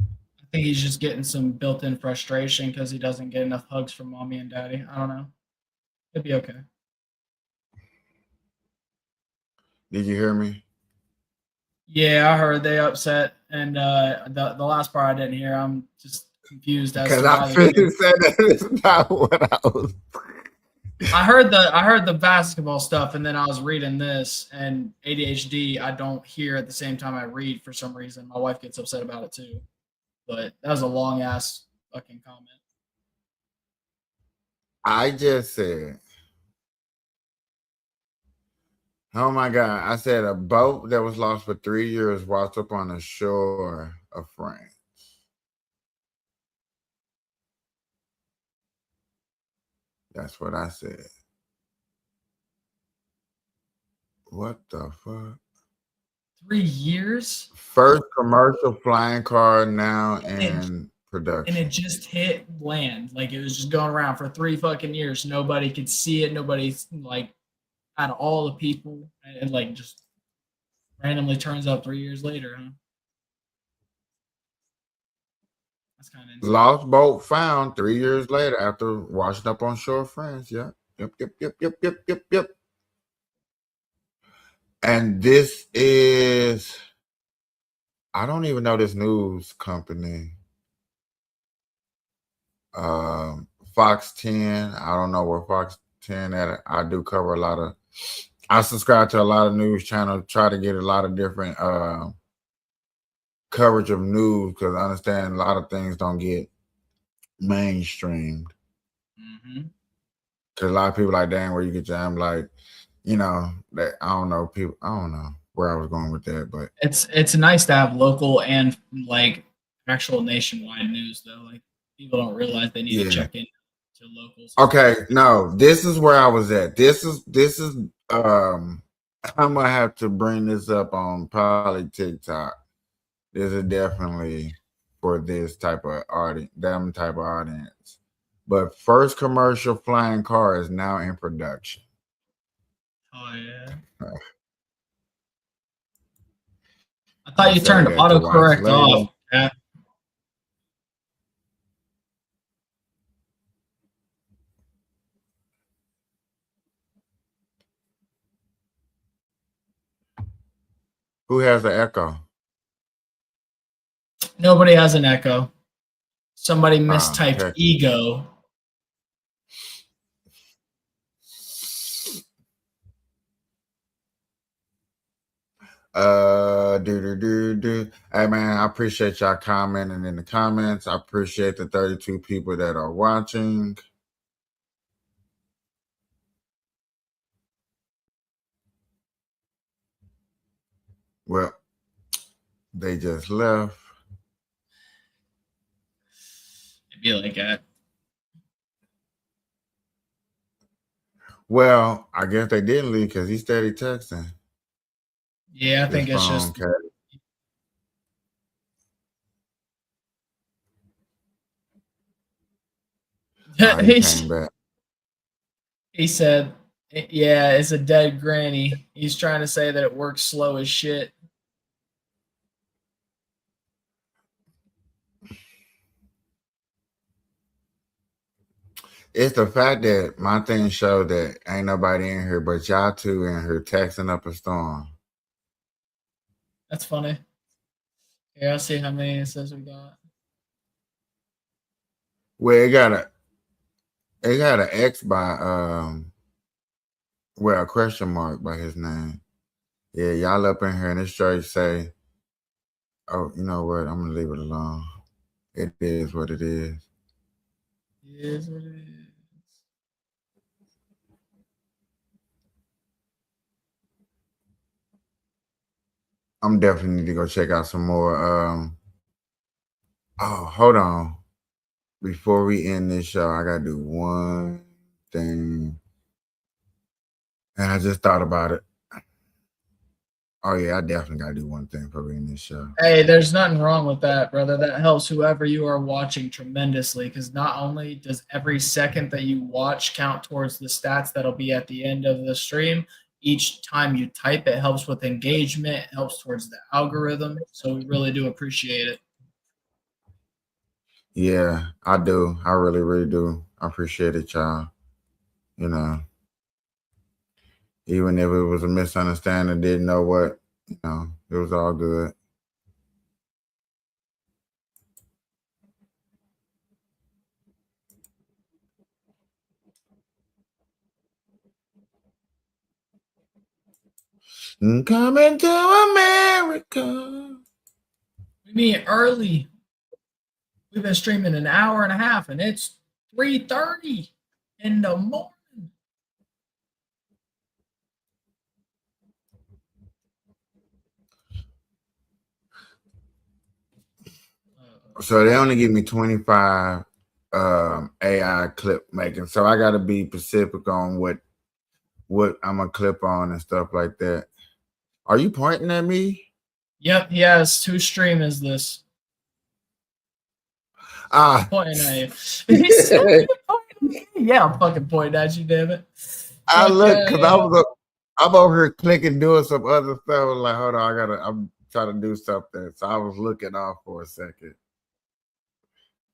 I think he's just getting some built-in frustration because he doesn't get enough hugs from mommy and daddy. I don't know. He'll be okay. Did you hear me? Yeah, I heard they upset, and the last part I didn't hear. I'm just confused as Because to I why they finished said that is not what I was. I heard the basketball stuff, and then I was reading this, and ADHD I don't hear at the same time I read for some reason. My wife gets upset about it too. But that was a long ass fucking comment. I just said, oh my God. I said a boat that was lost for 3 years washed up on the shore of France. That's what I said. What the fuck? 3 years? First commercial flying car now And in and production. it just hit land. Like it was just going around for 3 fucking years. Nobody could see it. Nobody's like out of all the people, and like just randomly turns up 3 years later, huh? That's kind of insane. Lost boat found 3 years later after washing up on shore of France. Yeah. Yep. And this is, I don't even know this news company. Fox 10. I don't know where Fox 10 at. I do cover a lot of, I subscribe to a lot of news channels, try to get a lot of different coverage of news because I understand a lot of things don't get mainstreamed. Mm-hmm. Because a lot of people like, dang, where you get your, I'm like, you know, that I don't know, people, I don't know where I was going with that, but It's nice to have local and like actual nationwide news though. Like people don't realize they need to yeah. check in to locals. Okay, no, this is where I was at. This is I'm gonna have to bring this up on probably TikTok. This is definitely for this type of audience, them type of audience. But first commercial flying car is now in production. Oh yeah. Uh, I thought you say turned that to watch autocorrect later. off. Pat. Who has the echo? Nobody has an echo. Somebody mistyped Text. ego. Hey man, I appreciate y'all commenting in the comments. I appreciate the 32 people that are watching. Well, they just left. It'd be like that. Well, I guess they didn't leave because he steady texting. Yeah, I think it's just. He came back. He said, "Yeah, it's a dead granny." He's trying to say that it works slow as shit. It's the fact that my thing showed that ain't nobody in here but y'all two in here texting up a storm. That's funny. Here, I'll see how many it says we got. Well, it got an X by well, a question mark by his name. Yeah, y'all up in here and it's straight say, oh, you know what? I'm gonna leave it alone. It is what it is. It is what it is. I'm definitely need to go check out some more. Oh, hold on. Before we end this show, I gotta do one thing. And I just thought about it. Oh yeah, I definitely gotta do one thing for in this show. Hey, there's nothing wrong with that, brother. That helps whoever you are watching tremendously because not only does every second that you watch count towards the stats that'll be at the end of the stream, each time you type, it helps with engagement, it helps towards the algorithm. So we really do appreciate it. Yeah, I do. I really, really do. I appreciate it, y'all. You know, even if it was a misunderstanding, didn't know what, it was all good. Coming to America. We mean early. We've been streaming an hour and a half, and it's 3:30 in the morning. So they only give me 25 AI clip making. So I got to be specific on what I'm gonna clip on and stuff like that. Are you pointing at me? Yep, he has 2 stream is this. Pointing at you. Yeah, I'm fucking pointing at you, damn it. I look because I'm over here clicking, doing some other stuff. Like, hold on, I'm trying to do something. So I was looking off for a second.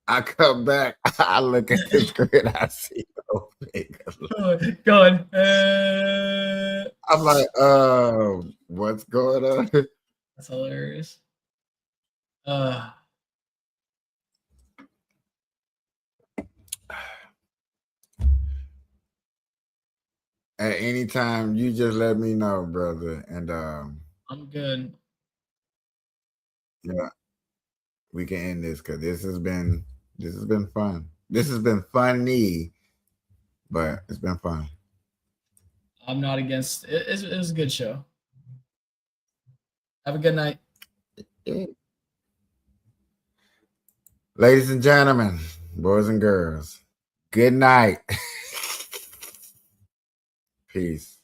I come back, I look at the screen, I see no figure. Go on. I'm like, what's going on? That's hilarious. At any time, you just let me know, brother. And I'm good. Yeah, we can end this because this has been fun. This has been funny, but it's been fun. I'm not against it. It was a good show. Have a good night. Ladies and gentlemen, boys and girls, good night. Peace.